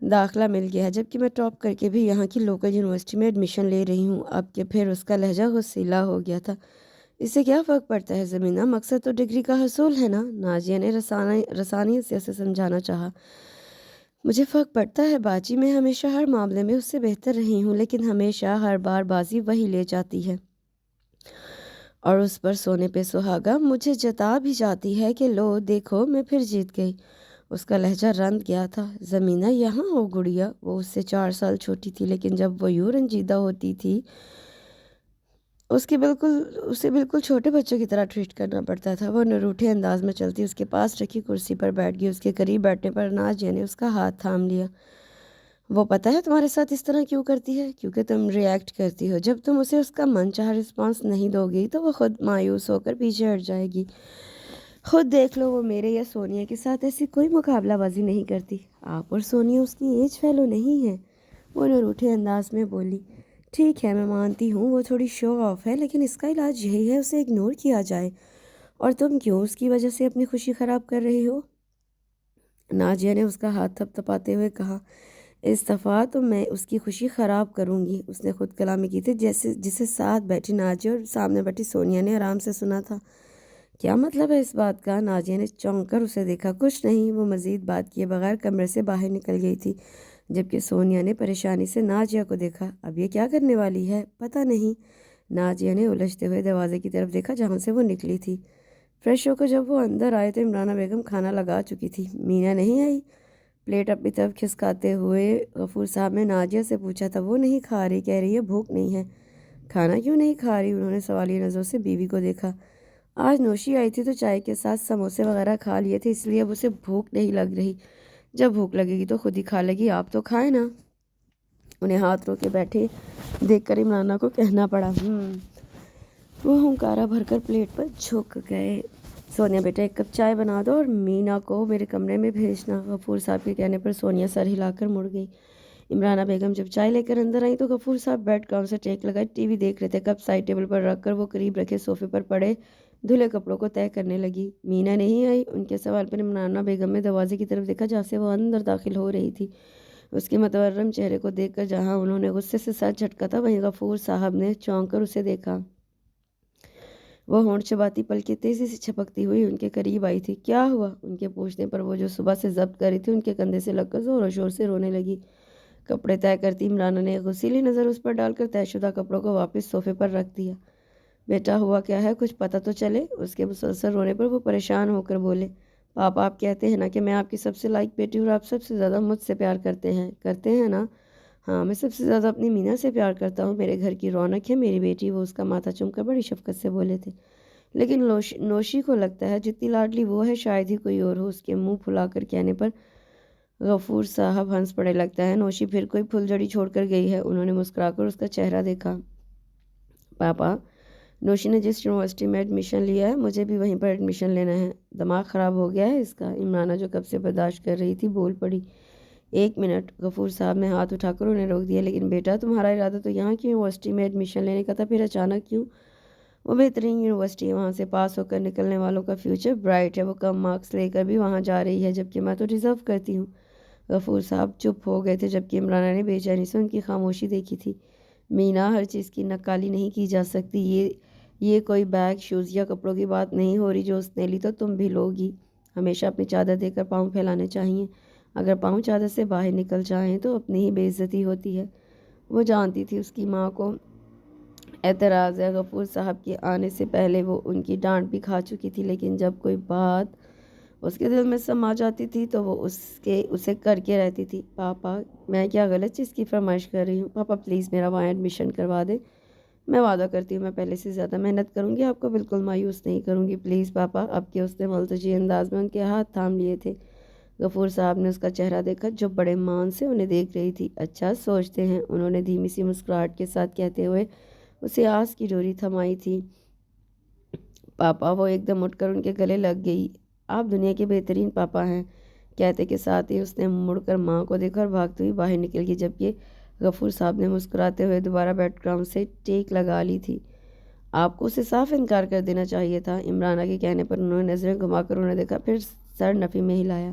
داخلہ مل گیا ہے، جبکہ میں ٹاپ کر کے بھی یہاں کی لوکل یونیورسٹی میں ایڈمیشن لے رہی ہوں۔ اب کہ پھر اس کا لہجہ غصیلا ہو گیا تھا۔ اس سے کیا فرق پڑتا ہے زمینہ، مقصد تو ڈگری کا حصول ہے نا، نازیہ نے رسانیت سے اسے سمجھانا چاہا۔ مجھے فرق پڑتا ہے باجی، میں ہمیشہ ہر معاملے میں اس سے بہتر رہی ہوں، لیکن ہمیشہ ہر بار بازی وہی لے جاتی ہے اور اس پر سونے پہ سہاگا مجھے جتا بھی جاتی ہے کہ لو دیکھو میں پھر جیت گئی۔ اس کا لہجہ رند گیا تھا۔ زمینہ یہاں ہو گڑیا، وہ اس سے 4 سال چھوٹی تھی، لیکن جب وہ یوں رنجیدہ ہوتی تھی اسے بالکل چھوٹے بچوں کی طرح ٹریٹ کرنا پڑتا تھا۔ وہ نروٹھے انداز میں چلتی، اس کے پاس رکھی کرسی پر بیٹھ گئی۔ اس کے قریب بیٹھنے پر نازیہ نے اس کا ہاتھ تھام لیا۔ وہ پتہ ہے تمہارے ساتھ اس طرح کیوں کرتی ہے؟ کیونکہ تم ریئیکٹ کرتی ہو۔ جب تم اسے اس کا من چاہا رسپانس نہیں دو گی تو وہ خود مایوس ہو کر پیچھے ہٹ جائے گی۔ خود دیکھ لو، وہ میرے یا سونیا کے ساتھ ایسی کوئی مقابلہ بازی نہیں کرتی۔ آپ اور سونیا اس کی ایج فیلو نہیں ہے، وہ نروٹھے انداز میں بولی۔ ٹھیک ہے، میں مانتی ہوں وہ تھوڑی شو آف ہے، لیکن اس کا علاج یہی ہے اسے اگنور کیا جائے۔ اور تم کیوں اس کی وجہ سے اپنی خوشی خراب کر رہی ہو؟ نازیہ نے اس کا ہاتھ تھپ تھپاتے ہوئے کہا۔ اس دفعہ تو میں اس کی خوشی خراب کروں گی۔ اس نے خود کلامی کی تھی، جسے ساتھ بیٹھی نازیہ اور سامنے بیٹھی سونیا نے آرام سے سنا تھا۔ کیا مطلب ہے اس بات کا؟ نازیہ نے چونک کر اسے دیکھا۔ کچھ نہیں، وہ مزید بات کیے بغیر کمرے سے باہر نکل گئی تھی، جبکہ سونیا نے پریشانی سے نازیہ کو دیکھا۔ اب یہ کیا کرنے والی ہے؟ پتہ نہیں۔ نازیہ نے الجھتے ہوئے دروازے کی طرف دیکھا جہاں سے وہ نکلی تھی۔ فریش ہو کر جب وہ اندر آئے تو عمرانہ بیگم کھانا لگا چکی تھی۔ مینا نہیں آئی؟ پلیٹ اپنی طرف کھسکاتے ہوئے غفور صاحب نے نازیہ سے پوچھا تھا۔ وہ نہیں کھا رہی، کہہ رہی ہے بھوک نہیں ہے۔ کھانا کیوں نہیں کھا رہی؟ انہوں نے سوالیہ نظروں سے بیوی کو دیکھا۔ آج نوشی آئی تھی تو چائے کے ساتھ سموسے وغیرہ کھا لیے تھے، اس لیے اب اسے بھوک نہیں لگ رہی۔ جب بھوک لگے گی تو خود ہی کھا لے گی، آپ تو کھائیں نا۔ انہیں ہاتھ رو کے بیٹھے دیکھ کر عمرانہ کو کہنا پڑا۔ وہ ہنکارا بھر کر پلیٹ پر جھک گئے۔ سونیا بیٹا 1 کپ چائے بنا دو اور مینا کو میرے کمرے میں بھیجنا۔ غفور صاحب کے کہنے پر سونیا سر ہلا کر مڑ گئی۔ عمرانہ بیگم جب چائے لے کر اندر آئی تو غفور صاحب بیڈ گراؤنڈ سے ٹیک لگائے ٹی وی دیکھ رہے تھے۔ کپ سائڈ ٹیبل پر رکھ کر وہ قریب رکھے صوفے پر پڑے دھلے کپڑوں کو طے کرنے لگی۔ مینا نہیں آئی؟ ان کے سوال پر عمرانہ بیگم نے دروازے کی طرف دیکھا جہاں سے وہ اندر داخل ہو رہی تھی۔ اس کے متورم چہرے کو دیکھ کر جہاں انہوں نے غصے سے سر جھٹکا تھا، وہیں غفور صاحب نے چونک کر اسے دیکھا۔ وہ ہونٹ چباتی پلکیں تیزی سے چھپکتی ہوئی ان کے قریب آئی تھی۔ کیا ہوا؟ ان کے پوچھنے پر وہ جو صبح سے ضبط کر رہی تھی ان کے کندھے سے لگ کر زور و شور سے رونے لگی۔ کپڑے طے کرتی عمرانہ نے ایک غصیلی نظر اس پر ڈال کر طے شدہ کپڑوں کو واپس صوفے پر رکھ دیا۔ بیٹا ہوا کیا ہے؟ کچھ پتہ تو چلے۔ اس کے مسلسل رونے پر وہ پریشان ہو کر بولے۔ پاپا آپ کہتے ہیں نا کہ میں آپ کی سب سے لائق بیٹی ہوں اور آپ سب سے زیادہ مجھ سے پیار کرتے ہیں نا؟ ہاں، میں سب سے زیادہ اپنی مینا سے پیار کرتا ہوں، میرے گھر کی رونق ہے میری بیٹی، وہ اس کا ماتھا چوم کر بڑی شفقت سے بولے تھے۔ لیکن نوشی کو لگتا ہے جتنی لاڈلی وہ ہے شاید ہی کوئی اور ہو۔ اس کے منہ پھلا کر کہنے پر غفور صاحب ہنس پڑے۔ لگتا ہے نوشی پھر کوئی پھل جڑی چھوڑ کر گئی ہے۔ انہوں نے مسکرا کر اس کا چہرہ دیکھا۔ پاپا، نوشی نے جس یونیورسٹی میں ایڈمیشن لیا ہے مجھے بھی وہیں پر ایڈمیشن لینا ہے۔ دماغ خراب ہو گیا ہے اس کا؟ عمرانہ جو کب سے برداشت کر رہی تھی بول پڑی۔ 1 منٹ، غفور صاحب نے ہاتھ اٹھا کر انہیں روک دیا۔ لیکن بیٹا تمہارا ارادہ تو یہاں کی یونیورسٹی میں ایڈمیشن لینے کا تھا، پھر اچانک کیوں؟ وہ بہترین یونیورسٹی ہے، وہاں سے پاس ہو کر نکلنے والوں کا فیوچر برائٹ ہے۔ وہ کم مارکس لے کر بھی وہاں جا رہی ہے، جبکہ میں تو ڈیزرو کرتی ہوں۔ غفور صاحب چپ ہو گئے تھے، جبکہ عمرانہ نے بے چینی سے ان کی خاموشی دیکھی تھی۔ مینا، ہر چیز کی نقالی نہیں کی جا سکتی۔ یہ کوئی بیگ، شوز یا کپڑوں کی بات نہیں ہو رہی، جو اس نے لی تو تم بھی لوگی۔ ہمیشہ اپنی چادر دے کر پاؤں پھیلانے چاہیے، اگر پاؤں چادر سے باہر نکل جائیں تو اپنی ہی بے عزتی ہوتی ہے۔ وہ جانتی تھی اس کی ماں کو اعتراض ہے۔ غفور صاحب کے آنے سے پہلے وہ ان کی ڈانٹ بھی کھا چکی تھی، لیکن جب کوئی بات اس کے دل میں سما جاتی تھی تو وہ اسے کر کے رہتی تھی۔ پاپا، میں کیا غلط چیز کی فرمائش کر رہی ہوں؟ پاپا پلیز میرا وہاں ایڈمیشن کروا دے، میں وعدہ کرتی ہوں میں پہلے سے زیادہ محنت کروں گی، آپ کو بالکل مایوس نہیں کروں گی، پلیز پاپا۔ اب کہ اس نے ملتجی انداز میں ان کے ہاتھ تھام لیے تھے۔ غفور صاحب نے اس کا چہرہ دیکھا جو بڑے مان سے انہیں دیکھ رہی تھی۔ اچھا سوچتے ہیں، انہوں نے دھیمی سی مسکراہٹ کے ساتھ کہتے ہوئے اسے آس کی ڈوری تھمائی تھی۔ پاپا، وہ ایک دم اٹھ کر ان کے گلے لگ گئی۔ آپ دنیا کے بہترین پاپا ہیں، کہتے کے ساتھ ہی اس نے مڑ کر ماں کو دیکھا اور بھاگتی ہوئی باہر نکل گئی، جبکہ غفور صاحب نے مسکراتے ہوئے دوبارہ بیڈ گراؤنڈ سے ٹیک لگا لی تھی۔ آپ کو اسے صاف انکار کر دینا چاہیے تھا۔ عمرانہ کے کہنے پر انہوں نے نظریں گھما کر انہیں دیکھا، پھر سر نفی میں ہلایا۔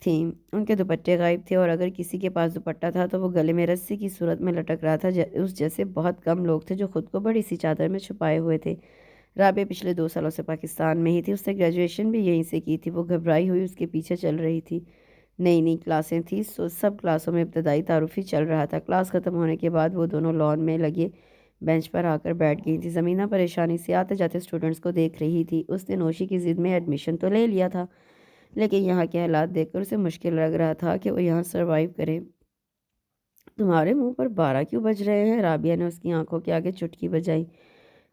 تھیں، ان کے دوپٹے غائب تھے، اور اگر کسی کے پاس دوپٹہ تھا تو وہ گلے میں رسی کی صورت میں لٹک رہا تھا۔ اس جیسے بہت کم لوگ تھے جو خود کو بڑی سی چادر میں چھپائے ہوئے تھے۔ رابعہ پچھلے 2 سالوں سے پاکستان میں ہی تھی، اس نے گریجویشن بھی یہیں سے کی تھی۔ وہ گھبرائی ہوئی اس کے پیچھے چل رہی تھی۔ نئی نئی کلاسیں تھیں، سب کلاسوں میں ابتدائی تعارفی چل رہا تھا۔ کلاس ختم ہونے کے بعد وہ دونوں لان میں لگے بینچ پر آ کر بیٹھ گئی تھی۔ زمینہ پریشانی سے آتے جاتے اسٹوڈنٹس کو دیکھ رہی تھی۔ اس نے نوشی کی ضد میں ایڈمیشن تو لے لیا تھا، لیکن یہاں کے حالات دیکھ کر اسے مشکل لگ رہا تھا کہ وہ یہاں سروائیو کرے۔ تمہارے منہ پر 12 کیوں بج رہے ہیں؟ رابعہ نے اس کی آنکھوں کے آگے چٹکی بجائی۔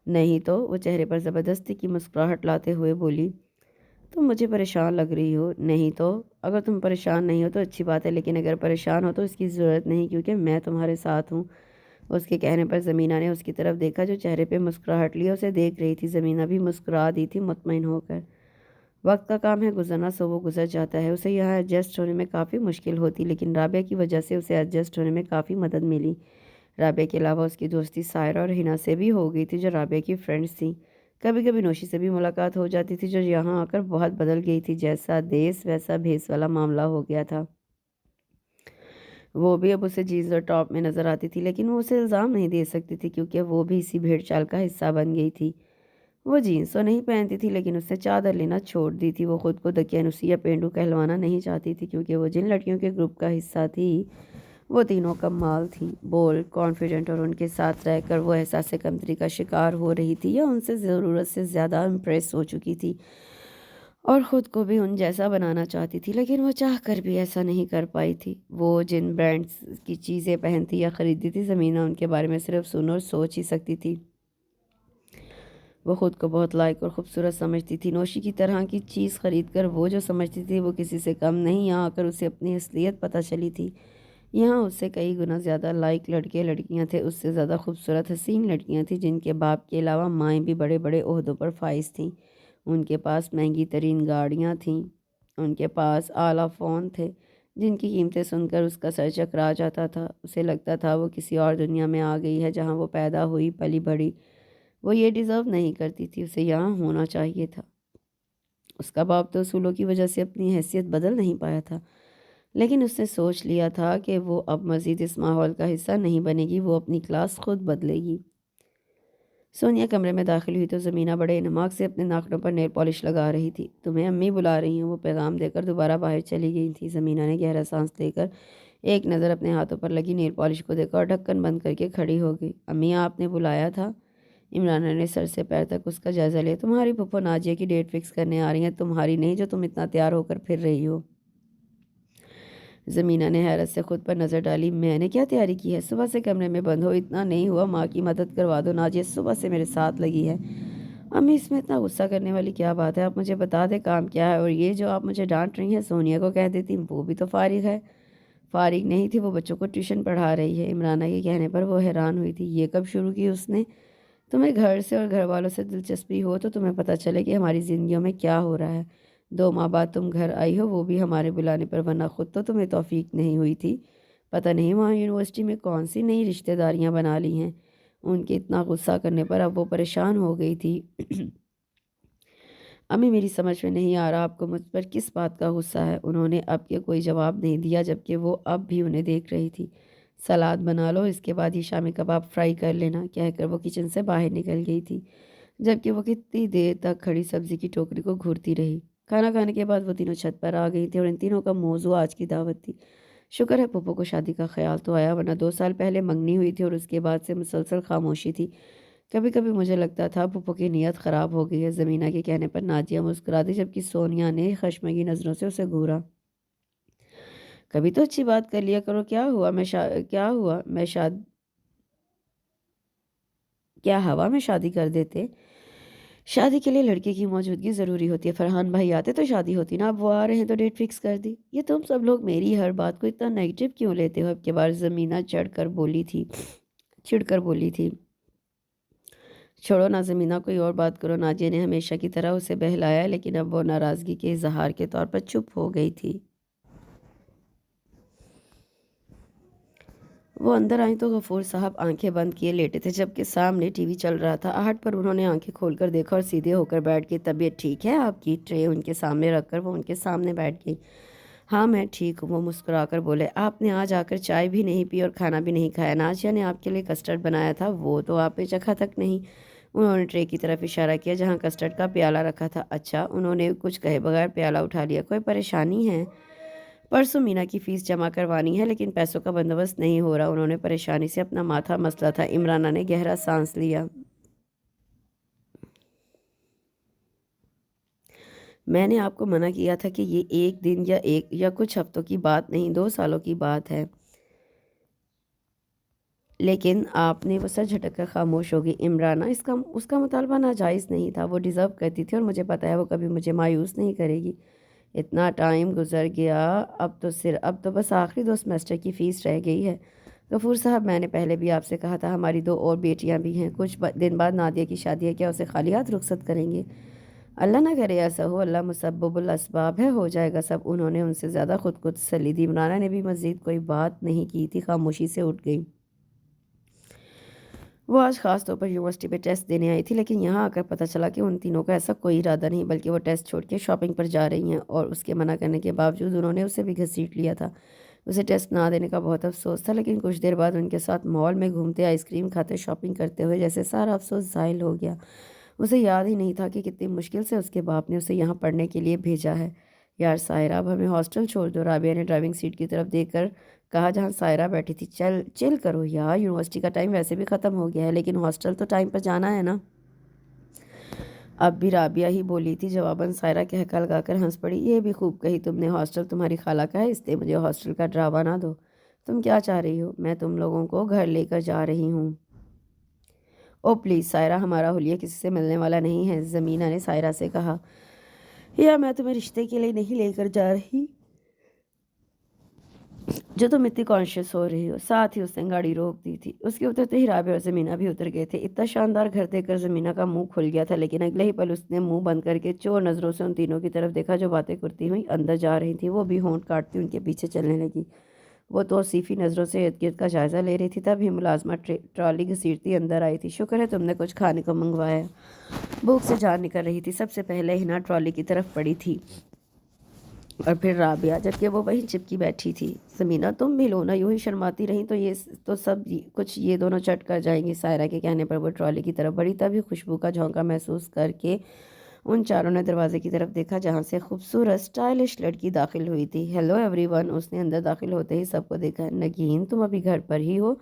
نہیں تو، وہ چہرے پر زبردستی کی مسکراہٹ لاتے ہوئے بولی۔ تم مجھے پریشان لگ رہی ہو۔ نہیں تو، اگر تم پریشان نہیں ہو تو اچھی بات ہے، لیکن اگر پریشان ہو تو اس کی ضرورت نہیں، کیونکہ میں تمہارے ساتھ ہوں۔ اس کے کہنے پر زمینہ نے اس کی طرف دیکھا جو چہرے پہ مسکراہٹ لیے اسے دیکھ رہی تھی۔ زمینہ بھی مسکرا دی تھی مطمئن ہو کر۔ وقت کا کام ہے گزرنا، سو وہ گزر جاتا ہے۔ اسے یہاں ایڈجسٹ ہونے میں کافی مشکل ہوتی، لیکن رابعہ کی وجہ سے اسے ایڈجسٹ ہونے میں کافی مدد ملی۔ رابعہ کے علاوہ اس کی دوستی سائرہ اور ہنا سے بھی ہو گئی تھی، جو رابعہ کی فرینڈز تھیں۔ کبھی کبھی نوشی سے بھی ملاقات ہو جاتی تھی، جو یہاں آ کر بہت بدل گئی تھی۔ جیسا دیس ویسا بھیس والا معاملہ ہو گیا تھا۔ وہ بھی اب اسے جینز اور ٹاپ میں نظر آتی تھی، لیکن وہ اسے الزام نہیں دے سکتی تھی، کیونکہ وہ بھی اسی بھیڑ چال کا حصہ بن گئی تھی۔ وہ جینس تو نہیں پہنتی تھی، لیکن اس نے چادر لینا چھوڑ دی تھی۔ وہ خود کو دقیانوسی یا پینڈو کہلوانا نہیں چاہتی تھی، کیونکہ وہ جن لڑکیوں کے گروپ کا حصہ تھی وہ تینوں کمال تھیں، بولڈ، کانفیڈنٹ، اور ان کے ساتھ رہ کر وہ احساس کمتری کا شکار ہو رہی تھی، یا ان سے ضرورت سے زیادہ امپریس ہو چکی تھی اور خود کو بھی ان جیسا بنانا چاہتی تھی، لیکن وہ چاہ کر بھی ایسا نہیں کر پائی تھی۔ وہ جن برانڈز کی چیزیں پہنتی یا خریدتی تھی، زمینہ ان کے بارے میں صرف سن اور سوچ ہی سکتی تھی۔ وہ خود کو بہت لائق اور خوبصورت سمجھتی تھی۔ نوشی کی طرح کی چیز خرید کر وہ جو سمجھتی تھی وہ کسی سے کم نہیں، یہاں آ کر اسے اپنی اصلیت پتہ چلی تھی۔ یہاں اس سے کئی گنا زیادہ لائق لڑکے لڑکیاں تھے، اس سے زیادہ خوبصورت حسین لڑکیاں تھیں، جن کے باپ کے علاوہ مائیں بھی بڑے بڑے عہدوں پر فائز تھیں۔ ان کے پاس مہنگی ترین گاڑیاں تھیں، ان کے پاس اعلیٰ فون تھے، جن کی قیمتیں سن کر اس کا سر چکرا جاتا تھا۔ اسے لگتا تھا وہ کسی اور دنیا میں آ گئی ہے، جہاں وہ پیدا ہوئی پلی بڑھی۔ وہ یہ ڈیزرو نہیں کرتی تھی، اسے یہاں ہونا چاہیے تھا۔ اس کا باپ تو اصولوں کی وجہ سے اپنی حیثیت بدل نہیں پایا تھا، لیکن اس نے سوچ لیا تھا کہ وہ اب مزید اس ماحول کا حصہ نہیں بنے گی، وہ اپنی کلاس خود بدلے گی۔ سونیا کمرے میں داخل ہوئی تو زمینہ بڑے انہماک سے اپنے ناخنوں پر نیل پالش لگا رہی تھی۔ تمہیں امی بلا رہی ہیں، وہ پیغام دے کر دوبارہ باہر چلی گئی تھی۔ زمینہ نے گہرا سانس لے کر ایک نظر اپنے ہاتھوں پر لگی نیل پالش کو دیکھا اور ڈھکن بند کر کے کھڑی ہو گئی۔ امی، آپ نے بلایا تھا؟ عمرانہ نے سر سے پیر تک اس کا جائزہ لیا۔ تمہاری پھپھو نازیہ کی ڈیٹ فکس کرنے آ رہی ہیں، تمہاری نہیں جو تم اتنا تیار ہو کر پھر رہی ہو۔ زمینہ نے حیرت سے خود پر نظر ڈالی۔ میں نے کیا تیاری کی ہے؟ صبح سے کمرے میں بند ہو، اتنا نہیں ہوا ماں کی مدد کروا دو۔ نازیہ صبح سے میرے ساتھ لگی ہے۔ امی، اس میں اتنا غصہ کرنے والی کیا بات ہے؟ آپ مجھے بتا دیں کام کیا ہے، اور یہ جو آپ مجھے ڈانٹ رہی ہیں سونیا کو کہہ دیتی، وہ بھی تو فارغ ہے۔ فارغ نہیں تھی، وہ بچوں کو ٹیوشن پڑھا رہی ہے۔ عمرانہ کے کہنے پر وہ حیران ہوئی تھی۔ یہ کب شروع کی اس نے؟ تمہیں گھر سے اور گھر والوں سے دلچسپی ہو تو تمہیں پتہ چلے کہ ہماری زندگیوں میں کیا ہو رہا ہے۔ 2 ماہ بعد تم گھر آئی ہو، وہ بھی ہمارے بلانے پر، ورنہ خود تو تمہیں توفیق نہیں ہوئی تھی۔ پتہ نہیں وہاں یونیورسٹی میں کون سی نئی رشتہ داریاں بنا لی ہیں۔ ان کے اتنا غصہ کرنے پر اب وہ پریشان ہو گئی تھی۔ امی، میری سمجھ میں نہیں آ رہا آپ کو مجھ پر کس بات کا غصہ ہے؟ انہوں نے اب کے کوئی جواب نہیں دیا، جبکہ وہ اب بھی انہیں دیکھ رہی تھی۔ سلاد بنا لو، اس کے بعد ہی شامی کباب فرائی کر لینا، کہہ کر وہ کچن سے باہر نکل گئی تھی، جبکہ وہ کتنی دیر تک کھڑی سبزی کی ٹوکری کو گھورتی رہی۔ کھانا کھانے کے بعد وہ تینوں چھت پر آ گئی تھی، اور ان تینوں کا موضوع آج کی دعوت تھی۔ شکر ہے پھپھو کو شادی کا خیال تو آیا، ورنہ 2 سال پہلے منگنی ہوئی تھی اور اس کے بعد سے مسلسل خاموشی تھی۔ کبھی کبھی مجھے لگتا تھا پھپھو کی نیت خراب ہو گئی ہے۔ زمینہ کے کہنے پر نازیہ مسکرا دی، جبکہ سونیا نے خشمگین نظروں سے اسے گھورا۔ کبھی تو اچھی بات کر لیا کرو، کیا ہوا کیا ہوا میں شادی کر دیتے؟ شادی کے لیے لڑکے کی موجودگی ضروری ہوتی ہے۔ فرحان بھائی آتے تو شادی ہوتی نا، اب وہ آ رہے ہیں تو ڈیٹ فکس کر دی۔ یہ تم سب لوگ میری ہر بات کو اتنا نیگیٹو کیوں لیتے ہو؟ اب کے بار زمینہ چڑھ کر بولی تھی۔ چھوڑو نا زمینہ، کوئی اور بات کرو۔ نازیہ نے ہمیشہ کی طرح اسے بہلایا، لیکن اب وہ ناراضگی کے اظہار کے طور پر چپ ہو گئی تھی۔ وہ اندر آئیں تو غفور صاحب آنکھیں بند کیے لیٹے تھے، جبکہ سامنے ٹی وی چل رہا تھا۔ آہٹ پر انہوں نے آنکھیں کھول کر دیکھا اور سیدھے ہو کر بیٹھ گئی۔ طبیعت ٹھیک ہے آپ کی؟ ٹرے ان کے سامنے رکھ کر وہ ان کے سامنے بیٹھ گئی۔ ہاں میں ٹھیک ہوں، وہ مسکرا کر بولے۔ آپ نے آج آ کر چائے بھی نہیں پی اور کھانا بھی نہیں کھایا، نازیہ نے آپ کے لیے کسٹرڈ بنایا تھا، وہ تو آپ نے چکھا تک نہیں۔ انہوں نے ٹرے کی طرف اشارہ کیا جہاں کسٹرڈ کا پیالہ رکھا تھا۔ اچھا، انہوں نے کچھ کہے بغیر پیالہ اٹھا لیا۔ کوئی پریشانی ہے؟ پرسوں مینا کی فیس جمع کروانی ہے لیکن پیسوں کا بندوبست نہیں ہو رہا۔ انہوں نے پریشانی سے اپنا ماتھا مسلا تھا۔ عمرانہ نے گہرا سانس لیا۔ میں نے آپ کو منع کیا تھا کہ یہ ایک دن یا کچھ ہفتوں کی بات نہیں، 2 سالوں کی بات ہے، لیکن آپ نے وہ سر جھٹک کر خاموش ہوگی۔ عمرانہ، اس کا مطالبہ ناجائز نہیں تھا، وہ ڈیزرو کرتی تھی اور مجھے پتہ ہے وہ کبھی مجھے مایوس نہیں کرے گی۔ اتنا ٹائم گزر گیا، اب تو بس آخری 2 سیمسٹر کی فیس رہ گئی ہے۔ غفور صاحب، میں نے پہلے بھی آپ سے کہا تھا ہماری 2 اور بیٹیاں بھی ہیں، کچھ دن بعد نادیہ کی شادی ہے، کیا اسے خالی ہاتھ رخصت کریں گے؟ اللہ نہ کرے ایسا ہو، اللہ مسبب الاسباب ہے، ہو جائے گا سب۔ انہوں نے ان سے زیادہ خود کو تسلی دی۔ عمرانہ نے بھی مزید کوئی بات نہیں کی تھی، خاموشی سے اٹھ گئی۔ وہ آج خاص طور پر یونیورسٹی پہ ٹیسٹ دینے آئی تھی، لیکن یہاں آ کر پتہ چلا کہ ان تینوں کا ایسا کوئی ارادہ نہیں، بلکہ وہ ٹیسٹ چھوڑ کے شاپنگ پر جا رہی ہیں، اور اس کے منع کرنے کے باوجود انہوں نے اسے بھی گھسیٹ لیا تھا۔ اسے ٹیسٹ نہ دینے کا بہت افسوس تھا، لیکن کچھ دیر بعد ان کے ساتھ مال میں گھومتے، آئس کریم کھاتے، شاپنگ کرتے ہوئے جیسے سارا افسوس زائل ہو گیا۔ اسے یاد ہی نہیں تھا کہ کتنی مشکل سے اس کے باپ نے اسے یہاں پڑھنے کے لیے بھیجا ہے۔ یار سائرہ، اب ہمیں ہاسٹل چھوڑ دو، رابعہ نے ڈرائیونگ سیٹ کی طرف دیکھ کر کہا جہاں سائرہ بیٹھی تھی۔ چل کرو یار، یونیورسٹی کا ٹائم ویسے بھی ختم ہو گیا ہے، لیکن ہاسٹل تو ٹائم پر جانا ہے نا۔ اب بھی رابعہ ہی بولی تھی، جواباً سائرہ کہکا لگا کر ہنس پڑی۔ یہ بھی خوب کہی تم نے، ہاسٹل تمہاری خالہ کا ہے، اس لیے مجھے ہاسٹل کا ڈراوا نہ دو۔ تم کیا چاہ رہی ہو؟ میں تم لوگوں کو گھر لے کر جا رہی ہوں۔ او پلیز سائرہ، ہمارا حلیہ کسی سے ملنے والا نہیں ہے، زمینہ نے سائرہ سے کہا۔ یا میں تمہیں رشتے کے لیے نہیں لے کر جا رہی جو تم اتنی کانشیس ہو رہی ہو۔ ساتھ ہی اس نے گاڑی روک دی تھی۔ اس کے اترتے ہی رابعہ اور زمینہ بھی اتر گئے تھے۔ اتنا شاندار گھر دیکھ کر زمینہ کا منہ کھل گیا تھا، لیکن اگلے ہی پل اس نے منہ بند کر کے چور نظروں سے ان تینوں کی طرف دیکھا جو باتیں کرتی ہوئی اندر جا رہی تھی۔ وہ بھی ہونٹ کاٹتی ان کے پیچھے چلنے لگی۔ وہ توصیفی نظروں سے ارد گرد کا جائزہ لے رہی تھی، تب ہی ملازمہ ٹرالی گھسیٹتی اندر آئی تھی۔ شکر ہے تم نے کچھ کھانے کو منگوایا۔ بھوک سے جان نکل رہی تھی۔ سب سے پہلے ہنا ٹرالی کی طرف پڑی تھی اور پھر رابعہ، جبکہ وہ وہیں چپکی بیٹھی تھی۔ زمینہ تم بھی لو نا، یوں ہی شرماتی رہیں تو سب کچھ یہ دونوں چٹ کر جائیں گی۔ سائرہ کے کہنے پر وہ ٹرالی کی طرف بڑھی، تبھی خوشبو کا جھونکا محسوس کر کے ان چاروں نے دروازے کی طرف دیکھا جہاں سے خوبصورت اسٹائلش لڑکی داخل ہوئی تھی۔ ہیلو ایوری ون، اس نے اندر داخل ہوتے ہی سب کو دیکھا۔ نگین، تم ابھی گھر پر ہی ہو؟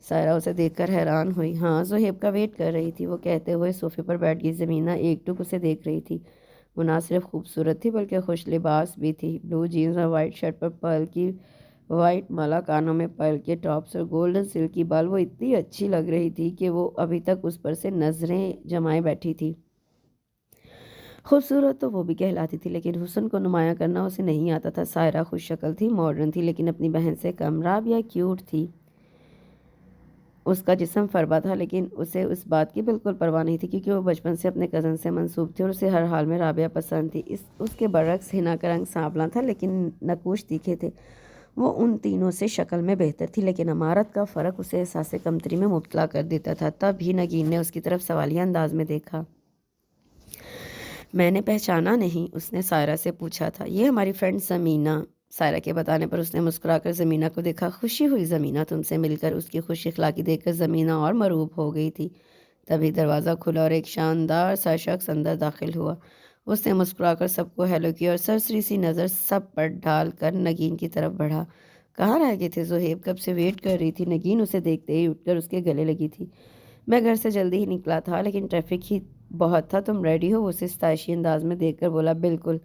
سائرہ اسے دیکھ کر حیران ہوئی۔ ہاں، زہیب کا ویٹ کر رہی تھی، وہ کہتے ہوئے صوفے پر بیٹھ گئی۔ زمینہ ایک ٹک اسے دیکھ رہی تھی۔ وہ نہ صرف خوبصورت تھی بلکہ خوش لباس بھی تھی۔ بلو جینز اور وائٹ شرٹ پر پرل کی وائٹ مالا، کانوں میں پرل کے ٹاپس اور گولڈن سلک کی بال، وہ اتنی اچھی لگ رہی تھی کہ وہ ابھی تک اس پر سے نظریں جمائے بیٹھی تھی۔ خوبصورت تو وہ بھی کہلاتی تھی، لیکن حسن کو نمایاں کرنا اسے نہیں آتا تھا۔ سائرہ خوش شکل تھی، ماڈرن تھی، لیکن اپنی بہن سے کم۔ رابعہ کیوٹ تھی، اس کا جسم فربا تھا، لیکن اسے اس بات کی بالکل پرواہ نہیں تھی کیونکہ وہ بچپن سے اپنے کزن سے منسوب تھی اور اسے ہر حال میں رابعہ پسند تھی۔ اس کے برعکس ہنا کا رنگ سانولا تھا لیکن نقوش تیکھے تھے۔ وہ ان تینوں سے شکل میں بہتر تھی، لیکن امارت کا فرق اسے احساس کمتری میں مبتلا کر دیتا تھا۔ تب ہی نگین نے اس کی طرف سوالیہ انداز میں دیکھا۔ میں نے پہچانا نہیں، اس نے سائرہ سے پوچھا تھا۔ یہ ہماری فرینڈ زمینہ۔ سائرہ کے بتانے پر اس نے مسکرا کر زمینہ کو دیکھا۔ خوشی ہوئی زمینہ تم سے مل کر۔ اس کی خوش اخلاقی دیکھ کر زمینہ اور مرعوب ہو گئی تھی۔ تبھی دروازہ کھلا اور ایک شاندار سا شخص اندر داخل ہوا۔ اس نے مسکرا کر سب کو ہیلو کیا اور سرسری سی نظر سب پر ڈال کر نگین کی طرف بڑھا۔ کہاں رہ گئے تھے زہیب؟ کب سے ویٹ کر رہی تھی۔ نگین اسے دیکھتے ہی اٹھ کر اس کے گلے لگی تھی۔ میں گھر سے جلدی ہی نکلا تھا لیکن ٹریفک ہی بہت تھا۔ تم ریڈی ہو؟ اسے ستائشی انداز میں دیکھ کر بولا۔ بالکل۔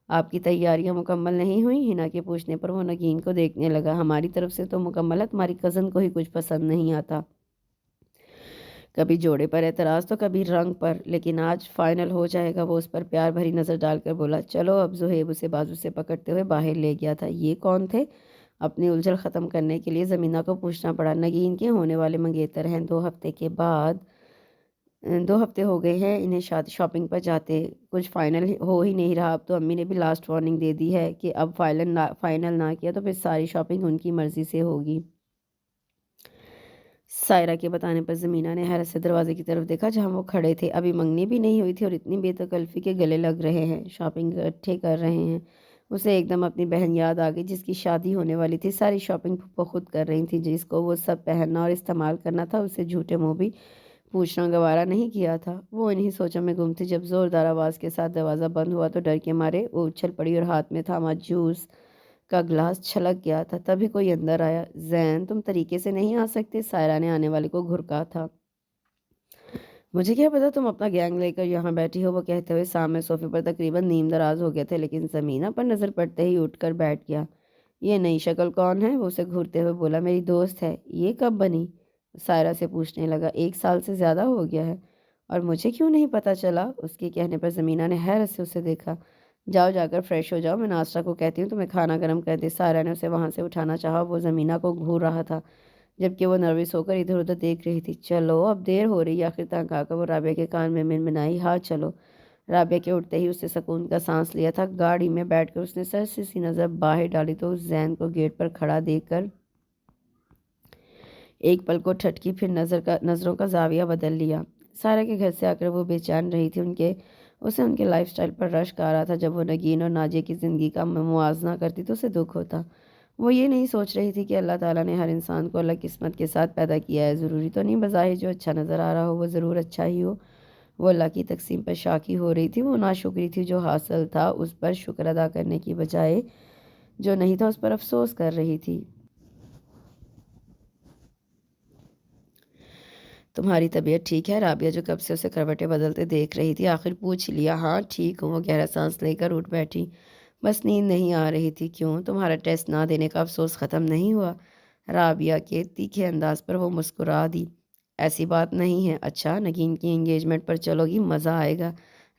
آپ کی تیاریاں مکمل نہیں ہوئیں؟ ہنا کے پوچھنے پر وہ نگین کو دیکھنے لگا۔ ہماری طرف سے تو مکمل ہے، تمہاری کزن کو ہی کچھ پسند نہیں آتا۔ کبھی جوڑے پر اعتراض تو کبھی رنگ پر، لیکن آج فائنل ہو جائے گا۔ وہ اس پر پیار بھری نظر ڈال کر بولا۔ چلو اب۔ زہیب اسے بازو سے پکڑتے ہوئے باہر لے گیا تھا۔ یہ کون تھے؟ اپنی الجھن ختم کرنے کے لیے زمینہ کو پوچھنا پڑا۔ نگین کے ہونے والے منگیتر ہیں، 2 ہفتے ہو گئے ہیں انہیں شاپنگ پر جاتے، کچھ فائنل ہو ہی نہیں رہا۔ اب تو امی نے بھی لاسٹ وارننگ دے دی ہے کہ اب فائنل نہ کیا تو پھر ساری شاپنگ ان کی مرضی سے ہوگی۔ سائرہ کے بتانے پر زمینہ نے حیرت سے دروازے کی طرف دیکھا جہاں وہ کھڑے تھے۔ ابھی منگنی بھی نہیں ہوئی تھی اور اتنی بے تکلفی کے گلے لگ رہے ہیں، شاپنگ اکٹھے کر رہے ہیں۔ اسے ایک دم اپنی بہن یاد آ گئی جس کی شادی ہونے والی تھی۔ ساری شاپنگ پھپھو خود کر رہی تھی، جس کو وہ سب پہننا اور استعمال کرنا تھا اسے جھوٹے منہ بھی پوچھنا گوارا نہیں کیا تھا۔ وہ انہی سوچوں میں گم تھی جب زوردار آواز کے ساتھ دروازہ بند ہوا تو ڈر کے مارے وہ اچھل پڑی اور ہاتھ میں تھاما جوس کا گلاس چھلک گیا تھا۔ تبھی کوئی اندر آیا۔ زین، تم طریقے سے نہیں آ سکتے؟ سائرہ نے آنے والے کو گھرکا تھا۔ مجھے کیا پتا تم اپنا گینگ لے کر یہاں بیٹھی ہو، وہ کہتے ہوئے سامنے صوفے پر تقریباً نیم دراز ہو گئے تھے، لیکن زمینہ پر نظر پڑتے ہی اٹھ کر بیٹھ گیا۔ یہ نئی شکل کون ہے؟ وہ اسے گھورتے ہوئے بولا۔ میری دوست ہے۔ یہ کب بنی؟ سائرہ سے پوچھنے لگا۔ 1 سال سے زیادہ ہو گیا ہے۔ اور مجھے کیوں نہیں پتا چلا؟ اس کے کہنے پر زمینہ نے حیرت سے اسے دیکھا۔ جاؤ جا کر فریش ہو جاؤ، میں ناشتہ کو کہتی ہوں تمہیں کھانا گرم کر دے۔ سائرہ نے اسے وہاں سے اٹھانا چاہا، وہ زمینہ کو گھور رہا تھا جبکہ وہ نروس ہو کر ادھر ادھر دیکھ رہی تھی۔ چلو اب دیر ہو رہی ہے، آخر تنگ آ کر وہ رابعہ کے کان میں منمنائی۔ ہاں چلو۔ رابعہ کے اٹھتے ہی اس نے سکون کا سانس لیا تھا۔ گاڑی میں بیٹھ کر اس نے سر سی نظر باہر ڈالی تو اس زین کو گیٹ پر کھڑا دیکھ کر ایک پل کو ٹھٹکی، پھر نظروں کا زاویہ بدل لیا۔ سارا کے گھر سے آ کر وہ بے چین رہی تھی۔ اسے ان کے لائف سٹائل پر رشک آ رہا تھا۔ جب وہ نگین اور ناجیہ کی زندگی کا موازنہ کرتی تو اسے دکھ ہوتا۔ وہ یہ نہیں سوچ رہی تھی کہ اللہ تعالیٰ نے ہر انسان کو الگ قسمت کے ساتھ پیدا کیا ہے۔ ضروری تو نہیں بظاہر جو اچھا نظر آ رہا ہو وہ ضرور اچھا ہی ہو۔ وہ اللہ کی تقسیم پر شاکی ہو رہی تھی۔ وہ ناشکری تھی، جو حاصل تھا اس پر شکر ادا کرنے کی بجائے جو نہیں تھا اس پر افسوس کر رہی تھی۔ تمہاری طبیعت ٹھیک ہے؟ رابعہ جو کب سے اسے کروٹیں بدلتے دیکھ رہی تھی آخر پوچھ لیا۔ ہاں ٹھیک ہوں، وہ گہرا سانس لے کر اٹھ بیٹھی۔ بس نیند نہیں آ رہی تھی۔ کیوں؟ تمہارا ٹیسٹ نہ دینے کا افسوس ختم نہیں ہوا؟ رابعہ کے تیکھے انداز پر وہ مسکرا دی۔ ایسی بات نہیں ہے۔ اچھا، نگین کی انگیجمنٹ پر چلو گی؟ مزہ آئے گا۔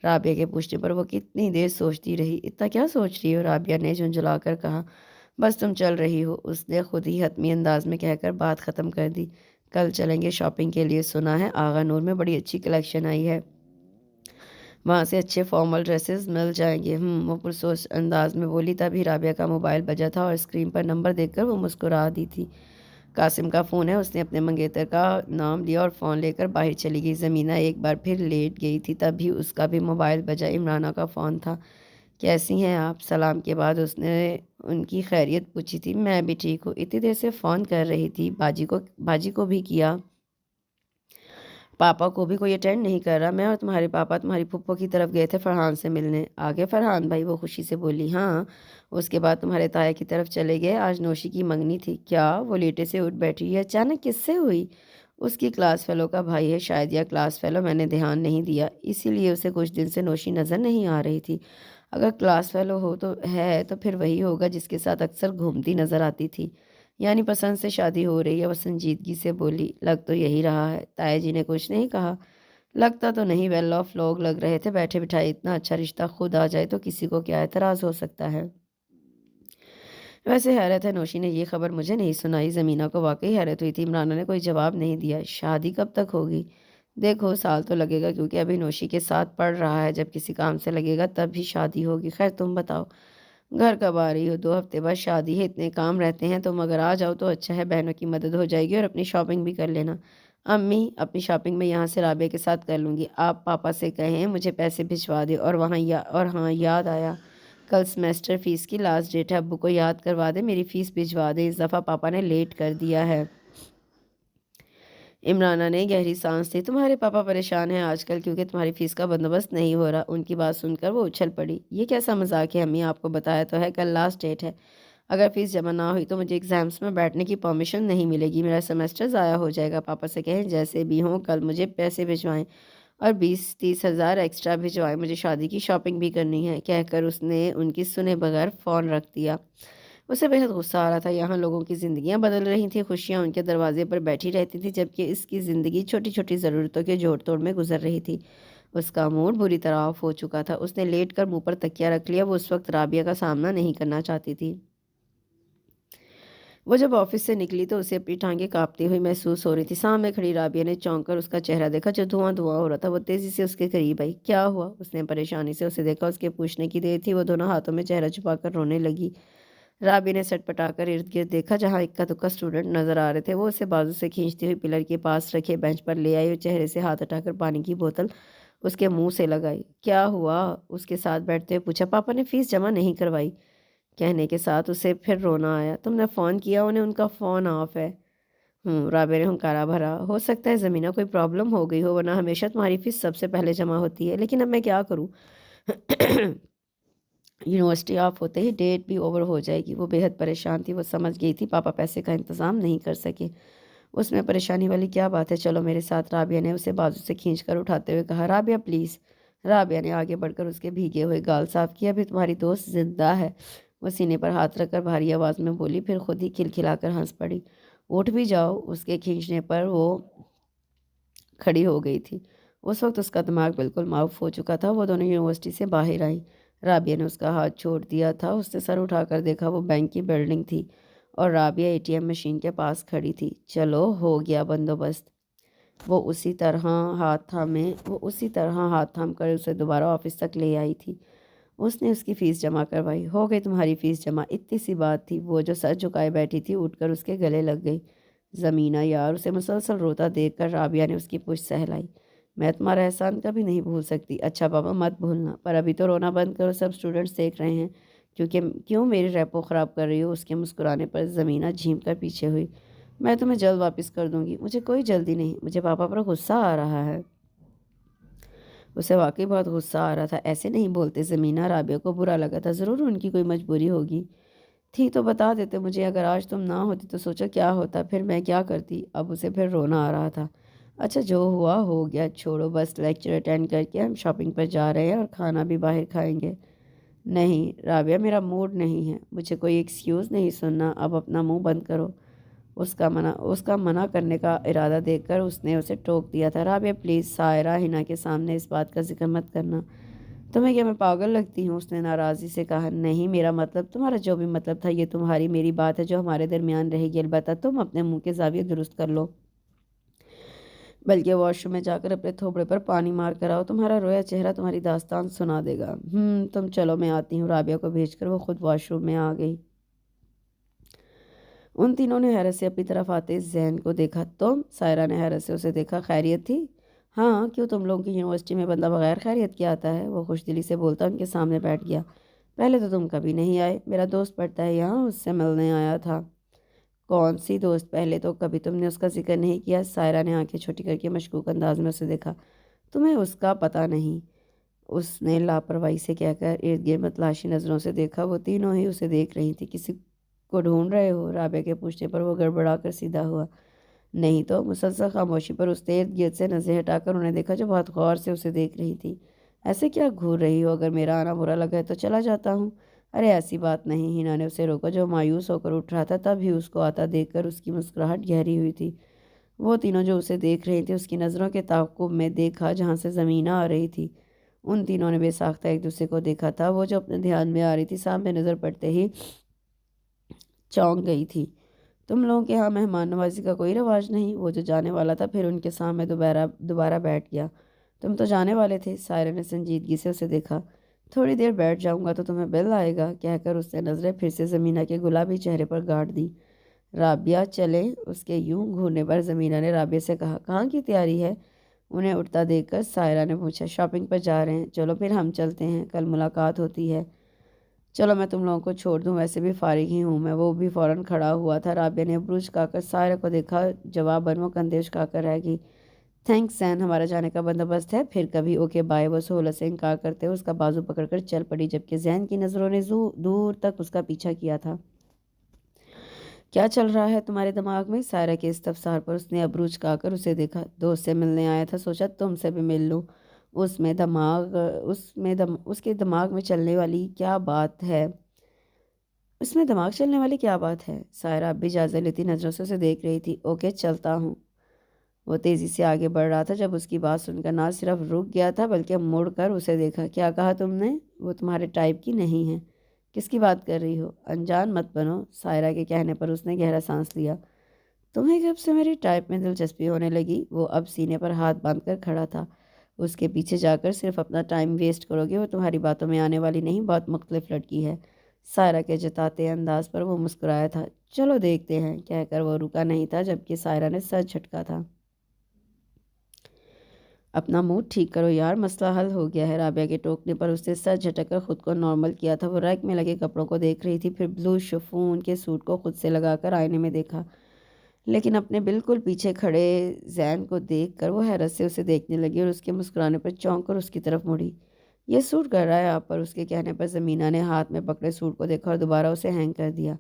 رابعہ کے پوچھنے پر وہ کتنی دیر سوچتی رہی۔ اتنا کیا سوچ رہی ہو؟ رابعہ نے جھنجھلا کر کہا۔ بس تم چل رہی ہو، اس نے خود ہی حتمی انداز میں کہہ کر بات ختم کر دی۔ کل چلیں گے شاپنگ کے لیے، سنا ہے آغا نور میں بڑی اچھی کلیکشن آئی ہے، وہاں سے اچھے فارمل ڈریسز مل جائیں گے۔ وہ پرسوچ انداز میں بولی۔ تبھی رابعہ کا موبائل بجا تھا اور اسکرین پر نمبر دیکھ کر وہ مسکرا دی تھی۔ قاسم کا فون ہے۔ اس نے اپنے منگیتر کا نام لیا اور فون لے کر باہر چلی گئی۔ زمینہ ایک بار پھر لیٹ گئی تھی، تبھی اس کا بھی موبائل بجا۔ عمرانہ کا فون تھا۔ کیسی ہیں آپ؟ سلام کے بعد اس نے ان کی خیریت پوچھی تھی۔ میں بھی ٹھیک ہوں، اتنی دیر سے فون کر رہی تھی، باجی کو بھی کیا، پاپا کو بھی کوئی اٹینڈ نہیں کر رہا۔ میں اور تمہارے پاپا تمہاری پھپھو کی طرف گئے تھے فرحان سے ملنے۔ آگے فرحان بھائی؟ وہ خوشی سے بولی۔ ہاں۔ اس کے بعد تمہارے تایا کی طرف چلے گئے، آج نوشی کی منگنی تھی۔ کیا؟ وہ لیٹے سے اٹھ بیٹھی۔ یہ اچانک کس سے ہوئی؟ اس کی کلاس فیلو کا بھائی ہے شاید، یا کلاس فیلو، میں نے دھیان نہیں دیا، اسی لیے اسے کچھ دن سے نوشی نظر نہیں آ رہی تھی۔ اگر کلاس فیلو ہو تو ہے تو پھر وہی ہوگا جس کے ساتھ اکثر گھومتی نظر آتی تھی۔ یعنی پسند سے شادی ہو رہی ہے؟ وہ سنجیدگی سے بولی۔ لگ تو یہی رہا ہے۔ تایا جی نے کچھ نہیں کہا؟ لگتا تو نہیں، ویل آف لوگ لگ رہے تھے بیٹھے بٹھائے۔ اتنا اچھا رشتہ خود آ جائے تو کسی کو کیا اعتراض ہو سکتا ہے؟ ویسے حیرت ہے نوشی نے یہ خبر مجھے نہیں سنائی۔ زمینہ کو واقعی حیرت ہوئی تھی۔ عمرانہ نے کوئی جواب نہیں دیا۔ شادی کب تک ہوگی؟ دیکھو، سال تو لگے گا کیونکہ ابھی نوشی کے ساتھ پڑھ رہا ہے، جب کسی کام سے لگے گا تب بھی شادی ہوگی۔ خیر تم بتاؤ، گھر کب آ رہی ہو؟ 2 ہفتے بعد شادی ہے، اتنے کام رہتے ہیں، تم اگر آ جاؤ تو اچھا ہے، بہنوں کی مدد ہو جائے گی اور اپنی شاپنگ بھی کر لینا۔ امی، اپنی شاپنگ میں یہاں سے رابعہ کے ساتھ کر لوں گی، آپ پاپا سے کہیں مجھے پیسے بھجوا دے، اور ہاں یاد آیا، کل سیمسٹر فیس کی لاسٹ ڈیٹ ہے، ابو کو یاد کروا دے میری فیس بھجوا دے، اس دفعہ پاپا نے لیٹ کر دیا ہے۔ عمرانہ نے گہری سانس لی۔ تمہارے پاپا پریشان ہیں آج کل کیونکہ تمہاری فیس کا بندوبست نہیں ہو رہا؟ ان کی بات سن کر وہ اچھل پڑی۔ یہ کیسا مذاق ہے امی؟ آپ کو بتایا تو ہے کل لاسٹ ڈیٹ ہے، اگر فیس جمع نہ ہوئی تو مجھے ایگزامس میں بیٹھنے کی پرمیشن نہیں ملے گی، میرا سیمسٹر ضائع ہو جائے گا۔ پاپا سے کہیں جیسے بھی ہوں کل مجھے پیسے بھجوائیں اور 20-30 ہزار ایکسٹرا بھجوائیں، مجھے شادی کی شاپنگ بھی کرنی ہے، کہہ کر اس نے ان کی سنے بغیر فون رکھ دیا۔ اسے بہت غصہ آ رہا تھا۔ یہاں لوگوں کی زندگیاں بدل رہی تھیں، خوشیاں ان کے دروازے پر بیٹھی رہتی تھی، جبکہ اس کی زندگی چھوٹی چھوٹی ضرورتوں کے جوڑ توڑ میں گزر رہی تھی۔ اس کا موڈ بری طرح آف ہو چکا تھا۔ اس نے لیٹ کر منہ پر تکیہ رکھ لیا۔ وہ اس وقت رابعہ کا سامنا نہیں کرنا چاہتی تھی۔ وہ جب آفس سے نکلی تو اسے اپنی ٹانگیں کانپتی ہوئی محسوس ہو رہی تھی۔ سامنے کھڑی رابعہ نے چونک کر اس کا چہرہ دیکھا جو دھواں دھواں ہو رہا تھا۔ وہ تیزی سے اس کے قریب آئی۔ کیا ہوا؟ اس نے پریشانی سے اسے دیکھا۔ اس کے پوچھنے کی دیر تھی، وہ دونوں ہاتھوں میں چہرہ چھپا کر رونے لگی۔ رابعہ نے سٹ پٹا کر ارد گرد دیکھا، جہاں اکا دکا اسٹوڈنٹ نظر آ رہے تھے۔ وہ اسے بازو سے کھینچتی ہوئی پلر کے پاس رکھے بینچ پر لے آئی اور چہرے سے ہاتھ ہٹا کر پانی کی بوتل اس کے منہ سے لگائی۔ کیا ہوا؟ اس کے ساتھ بیٹھتے ہوئے پوچھا۔ پاپا نے فیس جمع نہیں کروائی۔ کہنے کے ساتھ اسے پھر رونا آیا۔ تم نے فون کیا انہیں، ان کا فون آف ہے۔ رابعہ نے ہنکارا بھرا۔ ہو سکتا ہے زمینہ کوئی پرابلم ہو گئی ہو، ورنہ ہمیشہ تمہاری فیس سب سے پہلے جمع ہوتی ہے، لیکن اب میں کیا کروں؟ یونیورسٹی آف ہوتے ہی ڈیٹ بھی اوور ہو جائے گی۔ وہ بے حد پریشان تھی، وہ سمجھ گئی تھی پاپا پیسے کا انتظام نہیں کر سکے۔ اس میں پریشانی والی کیا بات ہے، چلو میرے ساتھ، رابعہ نے اسے بازو سے کھینچ کر اٹھاتے ہوئے کہا۔ رابعہ پلیز۔ رابعہ نے آگے بڑھ کر اس کے بھیگے ہوئے گال صاف کیا۔ ابھی تمہاری دوست زندہ ہے، وہ سینے پر ہاتھ رکھ کر بھاری آواز میں بولی، پھر خود ہی کھلکھلا کر ہنس پڑی۔ اٹھ بھی جاؤ، اس کے کھینچنے پر وہ کھڑی ہو گئی تھی۔ اس وقت اس کا دماغ بالکل معاف ہو چکا تھا۔ وہ دونوں یونیورسٹی سے باہر آئیں۔ رابعہ نے اس کا ہاتھ چھوڑ دیا تھا۔ اس نے سر اٹھا کر دیکھا، وہ بینک کی بلڈنگ تھی اور Rabia A T M machine کے پاس کھڑی تھی۔ چلو ہو گیا بندوبست۔ وہ اسی طرح ہاتھ تھام کر اسے دوبارہ آفس تک لے آئی تھی۔ اس نے اس کی فیس جمع کروائی۔ ہو گئی تمہاری فیس جمع، اتنی سی بات تھی۔ وہ جو سر جھکائے بیٹھی تھی اٹھ کر اس کے گلے لگ گئی۔ زمینہ یار، اسے مسلسل روتا دیکھ کر رابعہ نے اس کی پشت سہلائی۔ میں تمہارا احسان کبھی نہیں بھول سکتی۔ اچھا بابا مت بھولنا، پر ابھی تو رونا بند کرو، سب اسٹوڈنٹس دیکھ رہے ہیں۔ کیوں میری ریپو خراب کر رہی ہو؟ اس کے مسکرانے پر زمینہ جھیم کر پیچھے ہوئی۔ میں تمہیں جلد واپس کر دوں گی، مجھے کوئی جلدی نہیں، مجھے پاپا پر غصہ آ رہا ہے۔ اسے واقعی بہت غصہ آ رہا تھا۔ ایسے نہیں بولتے زمینہ، رابعہ کو برا لگا تھا، ضرور ان کی کوئی مجبوری ہوگی۔ تھی تو بتا دیتے مجھے، اگر آج تم نہ ہوتی تو سوچو کیا ہوتا، پھر میں کیا کرتی۔ اب اسے پھر رونا آ رہا تھا۔ اچھا جو ہوا ہو گیا، چھوڑو، بس لیکچر اٹینڈ کر کے ہم شاپنگ پر جا رہے ہیں اور کھانا بھی باہر کھائیں گے۔ نہیں رابعہ، میرا موڈ نہیں ہے، مجھے کوئی ایکسکیوز نہیں سننا، اب اپنا منہ بند کرو۔ اس کا منع کرنے کا ارادہ دیکھ کر اس نے اسے ٹوک دیا تھا۔ رابعہ پلیز، سائرہ ہنا کے سامنے اس بات کا ذکر مت کرنا۔ تمہیں کیا میں پاگل لگتی ہوں؟ اس نے ناراضی سے کہا۔ نہیں، میرا مطلب، تمہارا جو بھی مطلب تھا، یہ تمہاری میری بات ہے جو ہمارے درمیان رہے گی، البتہ تم اپنے منہ کے زاویے درست کر لو، بلکہ واش روم میں جا کر اپنے تھوبڑے پر پانی مار کر آؤ، تمہارا رویا چہرہ تمہاری داستان سنا دے گا۔ تم چلو، میں آتی ہوں۔ رابعہ کو بھیج کر وہ خود واش روم میں آ گئی۔ ان تینوں نے حیرت سے اپنی طرف آتے زین کو دیکھا۔ تم؟ سائرہ نے حیرت سے اسے دیکھا۔ خیریت تھی؟ ہاں، کیوں، تم لوگوں کی یونیورسٹی میں بندہ بغیر خیریت کے آتا ہے؟ وہ خوش دلی سے بولتا ان کے سامنے بیٹھ گیا۔ پہلے تو تم کبھی نہیں آئے، میرا دوست پڑھتا ہے یہاں، اس سے ملنے آیا تھا۔ کون سی دوست؟ پہلے تو کبھی تم نے اس کا ذکر نہیں کیا۔ سائرہ نے آنکھیں چھوٹی کر کے مشکوک انداز میں اسے دیکھا۔ تمہیں اس کا پتہ نہیں؟ اس نے لاپرواہی سے کہہ کر ارد گرد متلاشی نظروں سے دیکھا۔ وہ تینوں ہی اسے دیکھ رہی تھی۔ کسی کو ڈھونڈ رہے ہو؟ رابعہ کے پوچھنے پر وہ گڑبڑا کر سیدھا ہوا۔ نہیں تو۔ مسلسل خاموشی پر اس نے ارد گرد سے نظریں ہٹا کر انہیں دیکھا جو بہت غور سے اسے دیکھ رہی تھی۔ ایسے کیا گھور رہی ہو؟ اگر میرا آنا برا لگا ہے تو چلا جاتا ہوں۔ ارے ایسی بات نہیں، ہینا نے اسے روکا جو مایوس ہو کر اٹھ رہا تھا۔ تب ہی اس کو آتا دیکھ کر اس کی مسکراہٹ گہری ہوئی تھی۔ وہ تینوں جو اسے دیکھ رہی تھیں، اس کی نظروں کے تعاقب میں دیکھا جہاں سے زمینہ آ رہی تھی۔ ان تینوں نے بے ساختہ ایک دوسرے کو دیکھا تھا۔ وہ جو اپنے دھیان میں آ رہی تھی، سامنے نظر پڑتے ہی چونک گئی تھی۔ تم لوگوں کے ہاں مہمان نوازی کا کوئی رواج نہیں؟ وہ جو جانے والا تھا پھر ان کے سامنے دوبارہ بیٹھ گیا۔ تم تو جانے والے تھے؟ سائرہ نے سنجیدگی سے اسے دیکھا۔ تھوڑی دیر بیٹھ جاؤں گا تو تمہیں بل آئے گا، کہہ کر اس نے نظریں پھر سے زمینہ کے گلابی چہرے پر گاڑ دی۔ رابعہ چلیں؟ اس کے یوں گھورنے پر زمینہ نے رابعہ سے کہا۔ کہاں کی تیاری ہے؟ انہیں اٹھتا دیکھ کر سائرہ نے پوچھا۔ شاپنگ پر جا رہے ہیں۔ چلو پھر ہم چلتے ہیں، کل ملاقات ہوتی ہے۔ چلو میں تم لوگوں کو چھوڑ دوں، ویسے بھی فارغ ہی ہوں میں۔ وہ بھی فوراً کھڑا ہوا تھا۔ رابعہ نے ابروج جھکا کر سائرہ کو دیکھا، جواباً وہ کندھے اچکا کر رہ گئی۔ تھینکس زین، ہمارا جانے کا بندوبست ہے، پھر کبھی۔ Okay bye. وہ سہولت سے انکار کرتے ہوئے اس کا بازو پکڑ کر چل پڑی، جبکہ زین کی نظروں نے دور تک اس کا پیچھا کیا تھا۔ کیا چل رہا ہے تمہارے دماغ میں؟ سائرہ کے استفسار پر اس نے ابروج جھکا کر اسے دیکھا۔ دوست سے ملنے آیا تھا، سوچا تم سے بھی مل لوں۔ اس کے دماغ میں چلنے والی کیا بات ہے؟ سائرہ اب بھی اجازت لیتی نظروں سے اسے دیکھ رہی تھی۔ اوکے چلتا ہوں۔ وہ تیزی سے آگے بڑھ رہا تھا جب اس کی بات سن کر نہ صرف رک گیا تھا بلکہ مڑ کر اسے دیکھا۔ کیا کہا تم نے؟ وہ تمہارے ٹائپ کی نہیں ہے۔ کس کی بات کر رہی ہو؟ انجان مت بنو۔ سائرہ کے کہنے پر اس نے گہرا سانس لیا۔ تمہیں کب سے میری ٹائپ میں دلچسپی ہونے لگی؟ وہ اب سینے پر ہاتھ باندھ کر کھڑا تھا۔ اس کے پیچھے جا کر صرف اپنا ٹائم ویسٹ کرو گے، وہ تمہاری باتوں میں آنے والی نہیں، بہت مختلف لڑکی ہے۔ سائرہ کے جتاتے انداز پر وہ مسکرایا تھا۔ چلو دیکھتے ہیں، کہہ کر وہ رکا نہیں تھا جبکہ سائرہ نے سر جھٹکا تھا۔ اپنا موڈ ٹھیک کرو یار، مسئلہ حل ہو گیا ہے۔ رابعہ کے ٹوکنے پر اس نے سر جھٹک کر خود کو نارمل کیا تھا۔ وہ ریک میں لگے کپڑوں کو دیکھ رہی تھی، پھر بلو شفون کے سوٹ کو خود سے لگا کر آئینے میں دیکھا، لیکن اپنے بالکل پیچھے کھڑے زین کو دیکھ کر وہ حیرت سے اسے دیکھنے لگی اور اس کے مسکرانے پر چونک کر اس کی طرف مڑی۔ یہ سوٹ کر رہا ہے آپ پر؟ اس کے کہنے پر زمینہ نے ہاتھ میں پکڑے سوٹ کو دیکھا اور دوبارہ اسے ہینگ کر دیا۔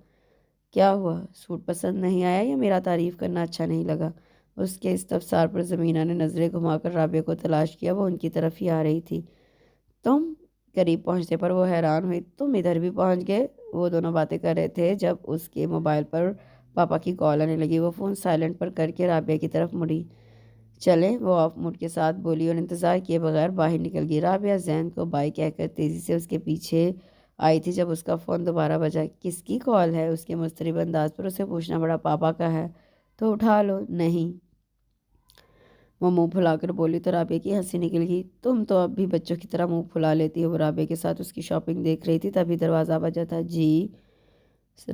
کیا ہوا؟ سوٹ پسند نہیں آیا یا میرا تعریف کرنا اچھا نہیں لگا؟ اس کے استفسار پر زمینہ نے نظریں گھما کر رابعہ کو تلاش کیا، وہ ان کی طرف ہی آ رہی تھی۔ تم؟ قریب پہنچنے پر وہ حیران ہوئی۔ تم ادھر بھی پہنچ گئے؟ وہ دونوں باتیں کر رہے تھے جب اس کے موبائل پر پاپا کی کال آنے لگی۔ وہ فون سائلنٹ پر کر کے رابعہ کی طرف مڑی۔ چلیں، وہ آف موڈ کے ساتھ بولی اور انتظار کیے بغیر باہر نکل گئی۔ رابعہ زین کو بائی کہہ کر تیزی سے اس کے پیچھے آئی تھی جب اس کا فون دوبارہ بجا۔ کس کی کال ہے؟ اس کے مضطرب انداز پر اسے پوچھنا پڑا۔ پاپا کا ہے تو اٹھا لو۔ نہیں، وہ منہ پھلا کر بولی تو رابعہ کی ہنسی نکل گئی۔ تم تو اب بھی بچوں کی طرح منہ پھلا لیتی ہو۔ وہ رابعہ کے ساتھ اس کی شاپنگ دیکھ رہی تھی، تبھی دروازہ بجا تھا۔ جی؟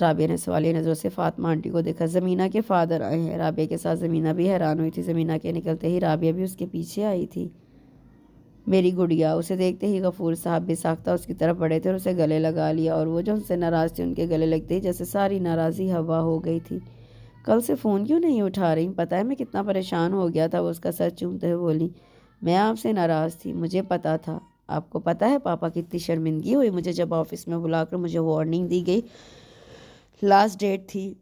رابعہ نے سوالیہ نظروں سے فاطمہ آنٹی کو دیکھا۔ زمینہ کے فادر آئے ہیں۔ رابعہ کے ساتھ زمینہ بھی حیران ہوئی تھی۔ زمینہ کے نکلتے ہی رابعہ بھی اس کے پیچھے آئی تھی۔ میری گڑیا! اسے دیکھتے ہی غفور صاحب بھی ساختہ اس کی طرف بڑھے تھے اور اسے گلے لگا لیا، اور وہ جو ان سے ناراض تھی ان کے گلے لگتے ہی جیسے ساری ناراضی ہوا ہو گئی تھی۔ کل سے فون کیوں نہیں اٹھا رہی؟ پتہ ہے میں کتنا پریشان ہو گیا تھا۔ وہ اس کا سر چومتے ہوئے بولی۔ میں آپ سے ناراض تھی، مجھے پتا تھا۔ آپ کو پتہ ہے پاپا کتنی شرمندگی ہوئی مجھے جب آفس میں بلا کر مجھے وارننگ دی گئی، لاسٹ ڈیٹ تھی۔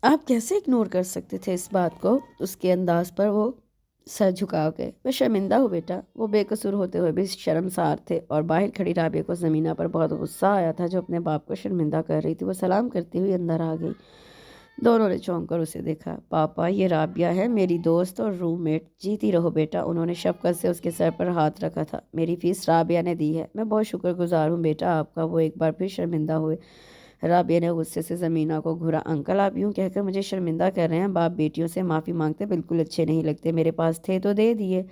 آپ کیسے اگنور کر سکتے تھے اس بات کو؟ اس کے انداز پر وہ سر جھکا گئے۔ میں شرمندہ ہوں بیٹا۔ وہ بے قصور ہوتے ہوئے بھی شرمسار تھے، اور باہر کھڑی رابعہ کو زمینہ پر بہت غصہ آیا تھا جو اپنے باپ کو شرمندہ کر رہی تھی۔ وہ سلام کرتی ہوئی اندر آ گئی۔ دونوں نے چونک کر اسے دیکھا۔ پاپا، یہ رابعہ ہے، میری دوست اور روم میٹ۔ جیتی رہو بیٹا۔ انہوں نے شفقت سے اس کے سر پر ہاتھ رکھا تھا۔ میری فیس رابعہ نے دی ہے، میں بہت شکر گزار ہوں بیٹا آپ کا۔ وہ ایک بار پھر شرمندہ ہوئے۔ رابعہ نے غصے سے زمینہ کو گھورا۔ انکل، آپ یوں کہہ کر مجھے شرمندہ کر رہے ہیں؟ باپ بیٹیوں سے معافی مانگتے بالکل اچھے نہیں لگتے۔ میرے پاس تھے تو دے دیے۔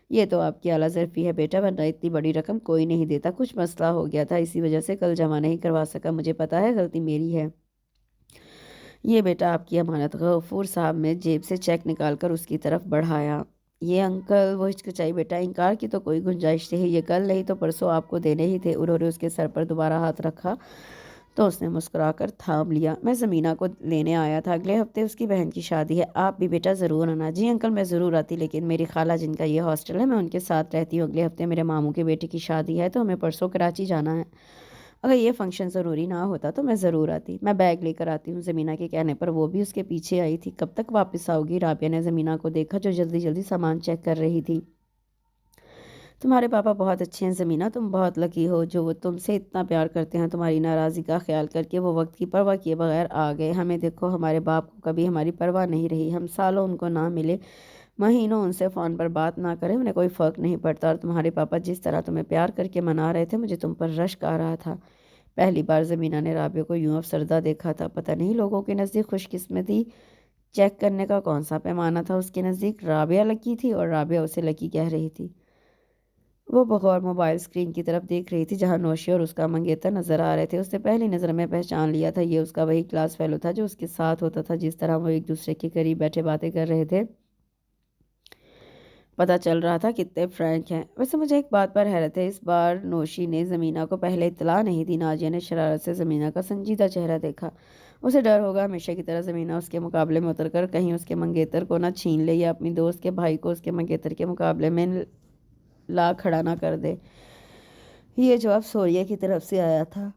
یہ تو آپ کی اعلیٰ ظرفی ہے بیٹا، ورنہ اتنی بڑی رقم کوئی نہیں دیتا۔ کچھ مسئلہ ہو گیا تھا، اسی وجہ سے کل جمع نہیں کروا سکا۔ مجھے پتا ہے غلطی میری ہے۔ یہ بیٹا آپ کی امانت۔ غفور صاحب نے جیب سے چیک نکال کر اس کی طرف بڑھایا۔ یہ انکل، وہ ہچکچائی۔ بیٹا انکار کی تو کوئی گنجائش نہیں، یہ کل نہیں تو پرسوں آپ کو دینے ہی تھے۔ انہوں نے اس کے سر پر دوبارہ ہاتھ رکھا تو اس نے مسکرا کر تھام لیا۔ میں زمینہ کو لینے آیا تھا، اگلے ہفتے اس کی بہن کی شادی ہے، آپ بھی بیٹا ضرور آنا۔ جی انکل، میں ضرور آتی، لیکن میری خالہ جن کا یہ ہاسٹل ہے میں ان کے ساتھ رہتی ہوں۔ اگلے ہفتے میرے ماموں کے بیٹے کی شادی ہے تو ہمیں پرسوں کراچی جانا ہے۔ اگر یہ فنکشن ضروری نہ ہوتا تو میں ضرور آتی۔ میں بیگ لے کر آتی ہوں۔ زمینہ کے کہنے پر وہ بھی اس کے پیچھے آئی تھی۔ کب تک واپس آؤ گی؟ رابعہ نے زمینہ کو دیکھا جو جلدی جلدی سامان چیک کر رہی تھی۔ تمہارے پاپا بہت اچھے ہیں زمینہ، تم بہت لکی ہو جو وہ تم سے اتنا پیار کرتے ہیں۔ تمہاری ناراضی کا خیال کر کے وہ وقت کی پرواہ کیے بغیر آ گئے۔ ہمیں دیکھو، ہمارے باپ کو کبھی ہماری پرواہ نہیں رہی۔ ہم سالوں ان کو نہ ملے، مہینوں ان سے فون پر بات نہ کریں، انہیں کوئی فرق نہیں پڑتا۔ اور تمہارے پاپا جس طرح تمہیں پیار کر کے منا رہے تھے، مجھے تم پر رشک آ رہا تھا۔ پہلی بار زمینہ نے رابعہ کو یوں افسردہ دیکھا تھا۔ پتہ نہیں لوگوں کے نزدیک خوش قسمتی چیک کرنے کا کون سا پیمانہ تھا اس کے نزدیک۔ رابعہ لکی تھی اور رابعہ اسے لکی کہہ رہی تھی۔ وہ بغور موبائل اسکرین کی طرف دیکھ رہی تھی جہاں نوشی اور اس کا منگیتر نظر آ رہے تھے۔ اس نے پہلی نظر میں پہچان لیا تھا، یہ اس کا وہی کلاس فیلو تھا جو اس کے ساتھ ہوتا تھا۔ جس طرح وہ ایک دوسرے کے قریب بیٹھے باتیں کر رہے تھے، پتہ چل رہا تھا کتنے فرینک ہیں۔ ویسے مجھے ایک بات پر حیرت ہے، اس بار نوشی نے زمینہ کو پہلے اطلاع نہیں دی۔ ناجیہ نے شرارت سے زمینہ کا سنجیدہ چہرہ دیکھا۔ اسے ڈر ہوگا ہمیشہ کی طرح زمینہ اس کے مقابلے میں اتر کر کہیں اس کے منگیتر کو نہ چھین لے، یا اپنی دوست کے بھائی کو اس کے منگیتر کے مقابلے میں لا کھڑا نہ کر دے۔ یہ جواب سوریہ کی طرف سے آیا تھا۔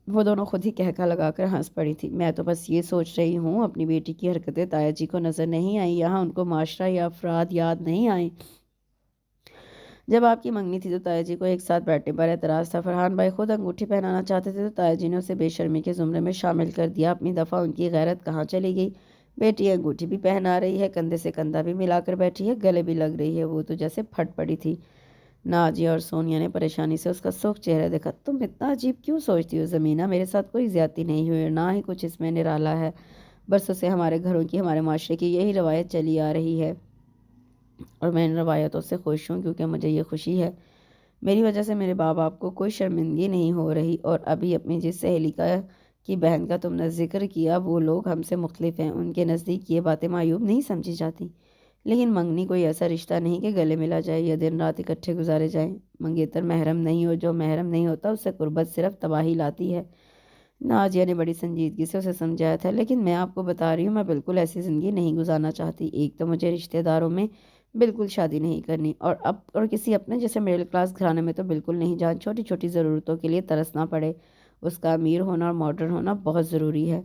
وہ دونوں خود ہی کہکا لگا کر ہنس پڑی تھی۔ میں تو بس یہ سوچ رہی ہوں اپنی بیٹی کی حرکتیں تایا جی کو نظر نہیں آئیں، یہاں ان کو معاشرہ یا افراد یاد نہیں آئیں؟ جب آپ کی منگنی تھی تو تایا جی کو ایک ساتھ بیٹھنے پر اعتراض تھا۔ فرحان بھائی خود انگوٹھی پہنانا چاہتے تھے تو تایا جی نے اسے بے شرمی کے زمرے میں شامل کر دیا۔ اپنی دفعہ ان کی غیرت کہاں چلی گئی؟ بیٹی انگوٹھی بھی پہنا رہی ہے، کندھے سے کندھا بھی ملا کر بیٹھی ہے، گلے بھی لگ رہی ہے۔ وہ تو جیسے پھٹ پڑی تھی۔ ناجیہ اور سونیا نے پریشانی سے اس کا سرخ چہرہ دیکھا۔ تم اتنا عجیب کیوں سوچتی ہو زمینہ؟ میرے ساتھ کوئی زیادتی نہیں ہوئی اور نہ ہی کچھ اس میں نرالا ہے۔ برسوں سے ہمارے گھروں کی، ہمارے معاشرے کی یہی روایت چلی آ رہی ہے، اور میں ان روایتوں سے خوش ہوں کیونکہ مجھے یہ خوشی ہے میری وجہ سے میرے باپ کو کوئی شرمندگی نہیں ہو رہی۔ اور ابھی اپنی جس سہیلی کا کی بہن کا تم نے ذکر کیا، وہ لوگ ہم سے مختلف ہیں، ان کے نزدیک یہ باتیں معیوب نہیں سمجھی جاتی، لیکن منگنی کوئی ایسا رشتہ نہیں کہ گلے ملا جائے یا دن رات اکٹھے گزارے جائیں۔ منگیتر محرم نہیں ہو، جو محرم نہیں ہوتا اس سے قربت صرف تباہی لاتی ہے۔ نازیہ نے بڑی سنجیدگی سے اسے سمجھایا تھا، لیکن میں آپ کو بتا رہی ہوں، میں بالکل ایسی زندگی نہیں گزارنا چاہتی۔ ایک تو مجھے رشتہ داروں میں بالکل شادی نہیں کرنی، اور کسی اپنے جیسے مڈل کلاس گھرانے میں تو بالکل نہیں، جہاں چھوٹی چھوٹی ضرورتوں کے لیے ترسنا پڑے۔ اس کا امیر ہونا اور ماڈرن ہونا بہت ضروری ہے۔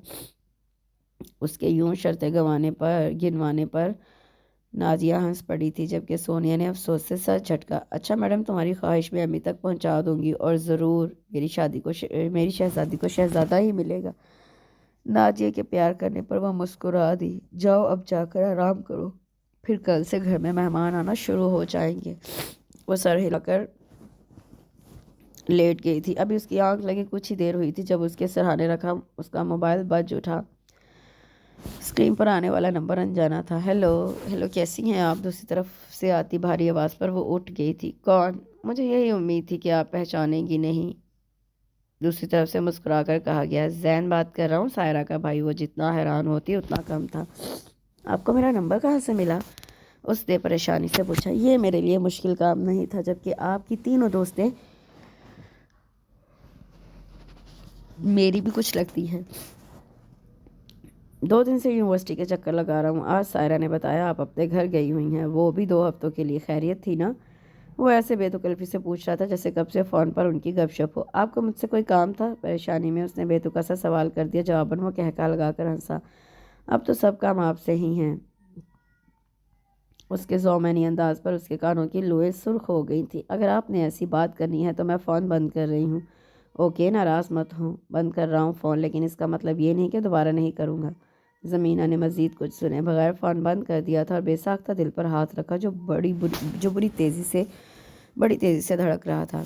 اس کے یوں شرطیں گنوانے پر نازیہ ہنس پڑی تھی، جبکہ سونیا نے افسوس سے سر جھٹکا۔ اچھا میڈم، تمہاری خواہش میں امی تک پہنچا دوں گی، اور ضرور میری شہزادی کو شہزادہ ہی ملے گا۔ نازیہ کے پیار کرنے پر وہ مسکرا دی۔ جاؤ اب جا کر آرام کرو، پھر کل سے گھر میں مہمان آنا شروع ہو جائیں گے۔ وہ سر ہلا کر لیٹ گئی تھی۔ ابھی اس کی آنکھ لگی کچھ ہی دیر ہوئی تھی جب اس کے سرہانے رکھا اس کا موبائل بج اٹھا۔ اسکرین پر آنے والا نمبر انجانا تھا۔ ہیلو کیسی ہیں آپ؟ دوسری طرف سے آتی بھاری آواز پر وہ اٹھ گئی تھی۔ کون؟ مجھے یہی امید تھی کہ آپ پہچانیں گی نہیں، دوسری طرف سے مسکرا کر کہا گیا۔ زین بات کر رہا ہوں، سائرہ کا بھائی۔ وہ جتنا حیران ہوتی اتنا کم تھا۔ آپ کو میرا نمبر کہاں سے ملا؟ اس نے پریشانی سے پوچھا۔ یہ میرے لیے مشکل کام نہیں تھا، جبکہ آپ کی تینوں دوستیں میری بھی کچھ لگتی ہیں۔ 2 دن سے یونیورسٹی کے چکر لگا رہا ہوں۔ آج سائرہ نے بتایا آپ اپنے گھر گئی ہوئی ہیں، وہ بھی 2 ہفتوں کے لیے۔ خیریت تھی نا؟ وہ ایسے بے تکلفی سے پوچھ رہا تھا جیسے کب سے فون پر ان کی گپ شپ ہو۔ آپ کو مجھ سے کوئی کام تھا؟ پریشانی میں اس نے بے تکا سا سوال کر دیا۔ جواباً وہ کہکا لگا کر ہنسا۔ اب تو سب کام آپ سے ہی ہیں۔ اس کے ذومینی انداز پر اس کے کانوں کی لوئیں سرخ ہو گئی تھیں۔ اگر آپ نے ایسی بات کرنی ہے تو میں فون بند کر رہی ہوں۔ اوکے، ناراض مت ہوں، بند کر رہا ہوں فون، لیکن اس کا مطلب یہ نہیں کہ دوبارہ نہیں کروں گا۔ زمینہ نے مزید کچھ سنے بغیر فون بند کر دیا تھا اور بے ساختہ دل پر ہاتھ رکھا جو بڑی تیزی سے دھڑک رہا تھا۔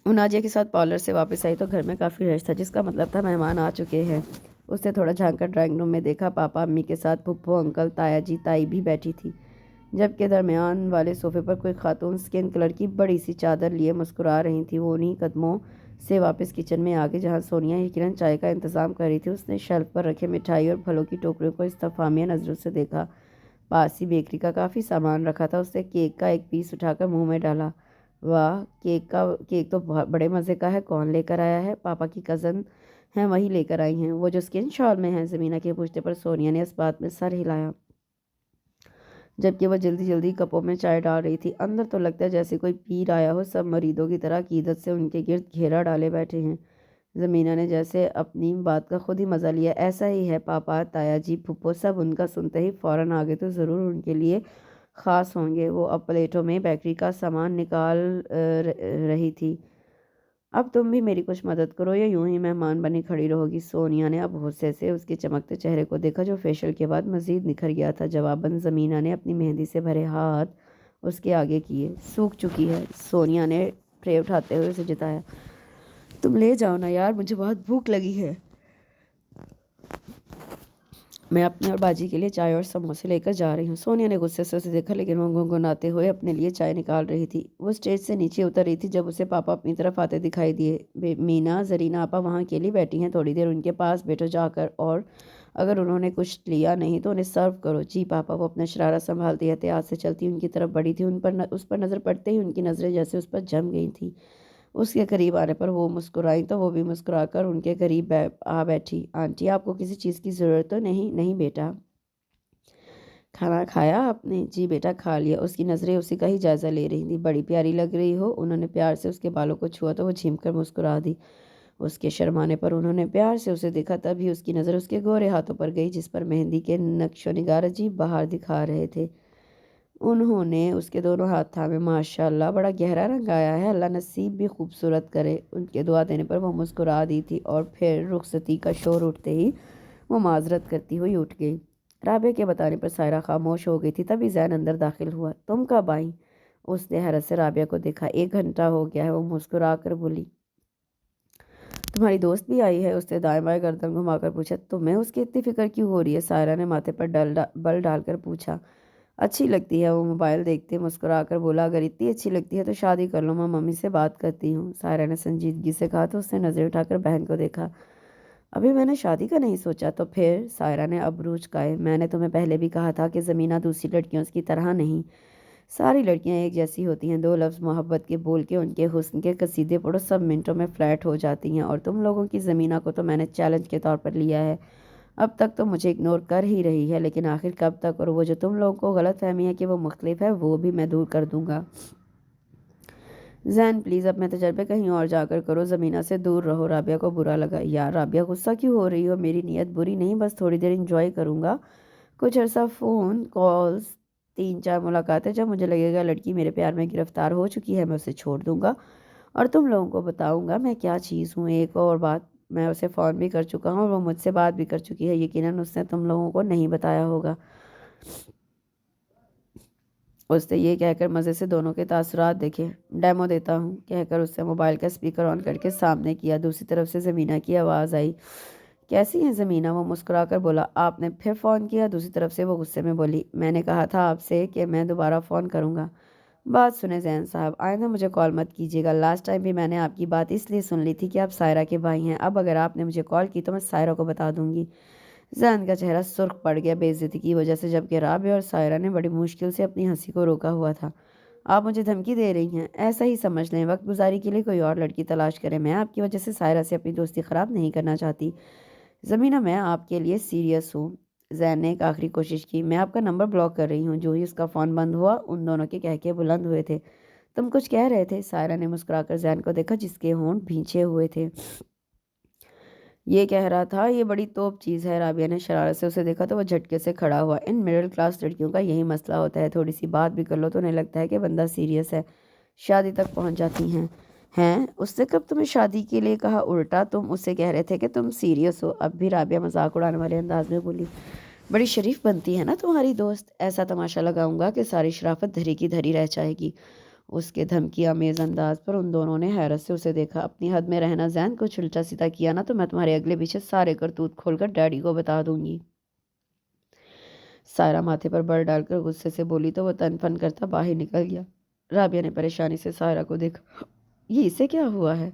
وہ نازیہ کے ساتھ پارلر سے واپس آئی تو گھر میں کافی رش تھا، جس کا مطلب تھا مہمان آ چکے ہیں۔ اس نے تھوڑا جھانک کر ڈرائنگ روم میں دیکھا۔ پاپا امی کے ساتھ پھپھو، انکل، تایا جی، تائی بھی بیٹھی تھی، جبکہ درمیان والے صوفے پر کوئی خاتون سکن کلر کی بڑی سی چادر لیے مسکرا رہی تھی۔ وہ انہی قدموں سے واپس کچن میں آگے جہاں سونیا یقیناً چائے کا انتظام کر رہی تھی۔ اس نے شیلف پر رکھے مٹھائی اور پھلوں کی ٹوکریوں کو استفہامیہ نظروں سے دیکھا۔ پاس ہی بیکری کا کافی سامان رکھا تھا۔ اس نے کیک کا ایک پیس اٹھا کر منہ میں ڈالا۔ واہ، کیک تو بڑے مزے کا ہے، کون لے کر آیا ہے؟ پاپا کی کزن ہیں، وہی لے کر آئی ہیں، وہ جو اسکن شال میں ہیں۔ زمینہ کے پوچھنے پر سونیا نے اس بات میں سر ہلایا، جبکہ وہ جلدی کپوں میں چائے ڈال رہی تھی۔ اندر تو لگتا ہے جیسے کوئی پیر آیا ہو، سب مریدوں کی طرح عقیدت سے ان کے گرد گھیرا ڈالے بیٹھے ہیں۔ زمینہ نے جیسے اپنی بات کا خود ہی مزہ لیا۔ ایسا ہی ہے، پاپا، تایا جی، پھپھو سب ان کا سنتے ہی فوراً آگے تو ضرور ان کے لیے خاص ہوں گے۔ وہ اب پلیٹوں میں بیکری کا سامان نکال رہی تھی۔ اب تم بھی میری کچھ مدد کرو یا یوں ہی مہمان بنی کھڑی رہو گی؟ سونیا نے اب غصے سے اس کے چمکتے چہرے کو دیکھا جو فیشل کے بعد مزید نکھر گیا تھا۔ جواباً زمینہ نے اپنی مہندی سے بھرے ہاتھ اس کے آگے کیے۔ سوکھ چکی ہے، سونیا نے ٹرے اٹھاتے ہوئے اسے جتایا۔ تم لے جاؤ نا یار، مجھے بہت بھوک لگی ہے۔ میں اپنے اور باجی کے لیے چائے اور سموسے لے کر جا رہی ہوں۔ سونیا نے غصے سے اسے دیکھا، لیکن وہ گنگناتے ہوئے اپنے لیے چائے نکال رہی تھی۔ وہ اسٹیج سے نیچے اتر رہی تھی جب اسے پاپا اپنی طرف آتے دکھائی دیے۔ مینا، زرینہ آپا وہاں اکیلی بیٹھی ہیں، تھوڑی دیر ان کے پاس بیٹھو جا کر، اور اگر انہوں نے کچھ لیا نہیں تو انہیں سرو کرو۔ جی پاپا۔ وہ اپنا شرارہ سنبھالتی احتیاط سے چلتی ان کی طرف بڑھی تھی۔ اس پر نظر پڑتے ہی ان کی نظریں جیسے اس پر جم گئی تھیں۔ اس کے قریب آنے پر وہ مسکرائیں تو وہ بھی مسکرا کر ان کے قریب آ بیٹھی۔ آنٹی، آپ کو کسی چیز کی ضرورت تو نہیں؟ نہیں بیٹا۔ کھانا کھایا آپ نے؟ جی بیٹا، کھا لیا۔ اس کی نظریں اسی کا ہی جائزہ لے رہی تھیں۔ بڑی پیاری لگ رہی ہو۔ انہوں نے پیار سے اس کے بالوں کو چھوا تو وہ جھیم کر مسکرا دی۔ اس کے شرمانے پر انہوں نے پیار سے اسے دیکھا، تبھی اس کی نظر اس کے گورے ہاتھوں پر گئی جس پر مہندی کے نقش و نگار عجیب بہار دکھا رہے تھے۔ انہوں نے اس کے دونوں ہاتھ تھامے۔ ماشاءاللہ، بڑا گہرا رنگ آیا ہے، اللہ نصیب بھی خوبصورت کرے۔ ان کے دعا دینے پر وہ مسکرا دی تھی، اور پھر رخصتی کا شور اٹھتے ہی وہ معذرت کرتی ہوئی اٹھ گئی۔ رابعہ کے بتانے پر سائرہ خاموش ہو گئی تھی، تبھی زین اندر داخل ہوا۔ تم کب آئیں؟ اس نے حیرت سے رابعہ کو دیکھا۔ 1 گھنٹہ ہو گیا ہے، وہ مسکرا کر بولی۔ تمہاری دوست بھی آئی ہے؟ اس نے دائیں بائیں گردن گھما کر پوچھا۔ تمہیں اس کی اتنی فکر کیوں ہو رہی ہے؟ سائرہ نے ماتھے پر بل ڈال کر پوچھا۔ اچھی لگتی ہے وہ موبائل دیکھتے مسکرا کر بولا اگر اتنی اچھی لگتی ہے تو شادی کر لو، میں ممی سے بات کرتی ہوں۔ سائرہ نے سنجیدگی سے کہا تو اس نے نظر اٹھا کر بہن کو دیکھا۔ ابھی میں نے شادی کا نہیں سوچا تو پھر؟ سائرہ نے ابرو چکائے۔ میں نے تمہیں پہلے بھی کہا تھا کہ زمینہ دوسری لڑکیوں کی طرح نہیں، ساری لڑکیاں ایک جیسی ہوتی ہیں، دو لفظ محبت کے بول کے ان کے حسن کے قصیدے پڑھو سب منٹوں میں فلیٹ ہو جاتی ہیں، اور تم لوگوں کی زمینہ کو تو میں نے چیلنج کے طور پر لیا ہے، اب تک تو مجھے اگنور کر ہی رہی ہے، لیکن آخر کب تک؟ اور وہ جو تم لوگوں کو غلط فہمی ہے کہ وہ مختلف ہے وہ بھی میں دور کر دوں گا۔ زین پلیز اپنے تجربے کہیں اور جا کر کرو، زمینہ سے دور رہو۔ رابعہ کو برا لگا۔ یار رابعہ غصہ کیوں ہو رہی ہو؟ میری نیت بری نہیں، بس تھوڑی دیر انجوائے کروں گا، کچھ عرصہ فون کالز، 3-4 ملاقاتیں، جب مجھے لگے گا لڑکی میرے پیار میں گرفتار ہو چکی ہے میں اسے چھوڑ دوں گا اور تم لوگوں کو بتاؤں گا میں کیا چیز ہوں۔ ایک اور بات، میں اسے فون بھی کر چکا ہوں اور وہ مجھ سے بات بھی کر چکی ہے، یقیناً اس نے تم لوگوں کو نہیں بتایا ہوگا۔ اس نے یہ کہہ کر مزے سے دونوں کے تاثرات دیکھے۔ ڈیمو دیتا ہوں کہہ کر اس نے موبائل کا اسپیکر آن کر کے سامنے کیا۔ دوسری طرف سے زمینہ کی آواز آئی۔ کیسی ہیں زمینہ؟ وہ مسکرا کر بولا۔ آپ نے پھر فون کیا؟ دوسری طرف سے وہ غصے میں بولی۔ میں نے کہا تھا آپ سے کہ میں دوبارہ فون کروں گا۔ بات سنیں زین صاحب، آئندہ مجھے کال مت کیجیے گا، لاسٹ ٹائم بھی میں نے آپ کی بات اس لیے سن لی تھی کہ آپ سائرہ کے بھائی ہیں، اب اگر آپ نے مجھے کال کی تو میں سائرہ کو بتا دوں گی۔ زین کا چہرہ سرخ پڑ گیا بے عزتی کی وجہ سے، جبکہ رابعہ اور سائرہ نے بڑی مشکل سے اپنی ہنسی کو روکا ہوا تھا۔ آپ مجھے دھمکی دے رہی ہیں؟ ایسا ہی سمجھ لیں، وقت گزاری کے لیے کوئی اور لڑکی تلاش کریں، میں آپ کی وجہ سے سائرہ سے اپنی دوستی خراب نہیں کرنا چاہتی۔ زمینہ میں آپ کے لیے سیریس ہوں۔ زین نے ایک آخری کوشش کی۔ میں آپ کا نمبر بلاک کر رہی ہوں۔ جو ہی اس کا فون بند ہوا ان دونوں کے کہکے بلند ہوئے تھے۔ تم کچھ کہہ رہے تھے؟ سائرہ نے مسکرا کر زین کو دیکھا جس کے ہونٹ بھینچے ہوئے تھے۔ یہ کہہ رہا تھا یہ بڑی توپ چیز ہے۔ رابعہ نے شرارت سے اسے دیکھا تو وہ جھٹکے سے کھڑا ہوا۔ ان مڈل کلاس لڑکیوں کا یہی مسئلہ ہوتا ہے، تھوڑی سی بات بھی کر لو تو انہیں لگتا ہے کہ بندہ سیریس ہے، شادی تک پہنچ جاتی ہیں۔ ہیں؟ اس نے کب تمہیں شادی کے لیے کہا؟ الٹا تم اسے کہہ رہے تھے کہ تم سیریس ہو۔ اب بھی رابعہ مذاق اڑانے والے انداز میں بولی۔ بڑی شریف بنتی ہے نا تمہاری دوست، ایسا تماشا لگاؤں گا کہ ساری شرافت دھری کی دھری رہ جائے گی۔ اس کے دھمکی آمیز انداز پر ان دونوں نے حیرت سے اسے دیکھا۔ اپنی حد میں رہنا زین، کچھ الٹا سیدھا کیا نا تو میں تمہارے اگلے پیچھے سارے کرتوت کھول کر ڈیڈی کو بتا دوں گی۔ سائرہ ماتھے پر بر ڈال کر غصے سے بولی تو وہ تن فن کرتا باہر نکل گیا۔ رابعہ نے پریشانی سے سائرہ کو دیکھا۔ یہ اسے کیا ہوا ہے؟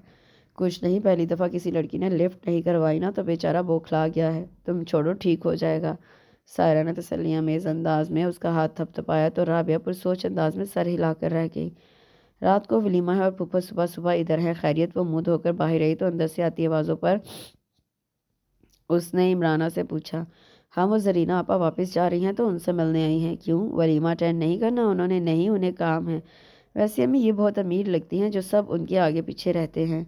کچھ نہیں، پہلی دفعہ کسی لڑکی نے لفٹ نہیں کروائی نا تو بیچارہ بوکھلا گیا ہے، تم چھوڑو ٹھیک ہو جائے گا۔ سائرہ نے تسلی آمیز انداز میں اس کا ہاتھ تھپ تھپایا تو رابعہ پر سوچ انداز میں سر ہلا کر رہ گئی۔ رات کو ولیمہ ہے اور پھپھو صبح صبح ادھر ہے، خیریت؟ وہ منہ دھو کر باہر آئی تو اندر سے آتی آوازوں پر اس نے عمرانہ سے پوچھا۔ ہاں وہ زرینہ آپا واپس جا رہی ہیں تو ان سے ملنے آئی ہیں۔ کیوں؟ ولیمہ اٹینڈ نہیں کرنا انہوں نے؟ نہیں، انہیں کام ہے۔ ویسے امی یہ بہت امیر لگتی ہیں جو سب ان کے آگے پیچھے رہتے ہیں۔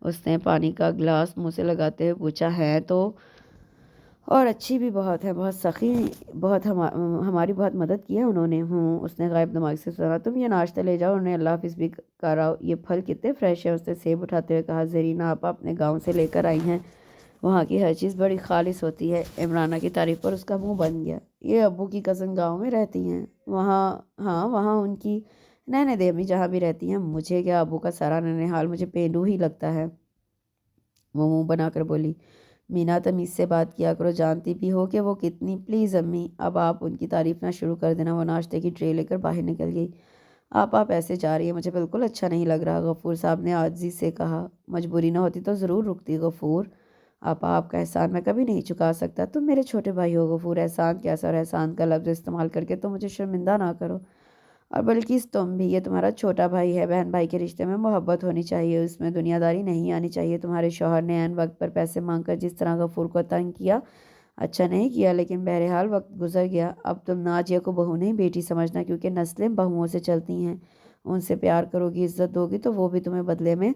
اس نے پانی کا گلاس منہ سے لگاتے ہوئے پوچھا۔ ہیں تو، اور اچھی بھی بہت ہے، بہت سخی، بہت ہماری بہت مدد کی ہے انہوں نے۔ ہوں، اس نے غائب دماغ سے سنا۔ تم یہ ناشتہ لے جاؤ، انہیں اللہ حافظ بھی کراؤ، یہ پھل کتنے فریش ہیں۔ اس نے سیب اٹھاتے ہوئے کہا۔ زرینہ آپا اپنے گاؤں سے لے کر آئی ہیں، وہاں کی ہر چیز بڑی خالص ہوتی ہے۔ عمرانہ کی تعریف پر اس کا منہ بن گیا۔ یہ ابو کی کزن گاؤں میں رہتی ہیں؟ وہاں؟ ہاں وہاں ان کی نینہ دیمی جہاں بھی رہتی ہیں۔ مجھے کیا، ابو کا سارا ننہال مجھے پینڈو ہی لگتا ہے، وہ منہ بنا کر بولی۔ مینا تمیز سے بات کیا کرو، جانتی بھی ہو کہ وہ کتنی۔ پلیز امی اب آپ ان کی تعریف نہ شروع کر دینا۔ وہ ناشتے کی ٹرے لے کر باہر نکل گئی۔ آپ ایسے جا رہی ہیں، مجھے بالکل اچھا نہیں لگ رہا، غفور صاحب نے عاجزی سے کہا۔ مجبوری نہ ہوتی تو ضرور رکتی غفور، آپ کا احسان میں کبھی نہیں چکا سکتا، تم میرے چھوٹے بھائی ہو غفور۔ احسان کیسا؟ اور احسان کا لفظ استعمال کر کے تم مجھے شرمندہ نہ کرو، اور بلکہ تم بھی، یہ تمہارا چھوٹا بھائی ہے، بہن بھائی کے رشتے میں محبت ہونی چاہیے، اس میں دنیا داری نہیں آنی چاہیے۔ تمہارے شوہر نے عین وقت پر پیسے مانگ کر جس طرح غفور کو تنگ کیا، اچھا نہیں کیا، لیکن بہرحال وقت گزر گیا۔ اب تم ناجیہ کو بہو نہیں بیٹی سمجھنا، کیونکہ نسلیں بہوؤں سے چلتی ہیں، ان سے پیار کرو گی، عزت دو گی تو وہ بھی تمہیں بدلے میں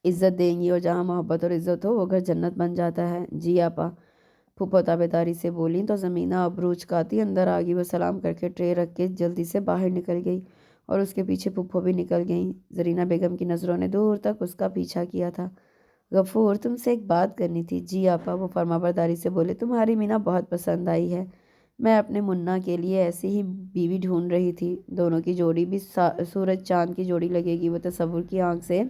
عزت دیں گی، اور جہاں محبت اور عزت ہو وہ گھر جنت بن جاتا ہے۔ جی آپا، پھپھو تابعداری سے بولیں تو زمینہ ابرو چکاتی اندر آ گئی۔ وہ سلام کر کے ٹرے رکھ کے جلدی سے باہر نکل گئی اور اس کے پیچھے پھپھو بھی نکل گئیں۔ زرینہ بیگم کی نظروں نے دور تک اس کا پیچھا کیا تھا۔ غفور، تم سے ایک بات کرنی تھی۔ جی آپا، وہ فرمانبرداری سے بولے۔ تمہاری مینا بہت پسند آئی ہے، میں اپنے منا کے لیے ایسی ہی بیوی ڈھونڈ رہی تھی، دونوں کی جوڑی بھی سورج چاند کی جوڑی لگے گی۔ وہ تصور کی آنکھ سے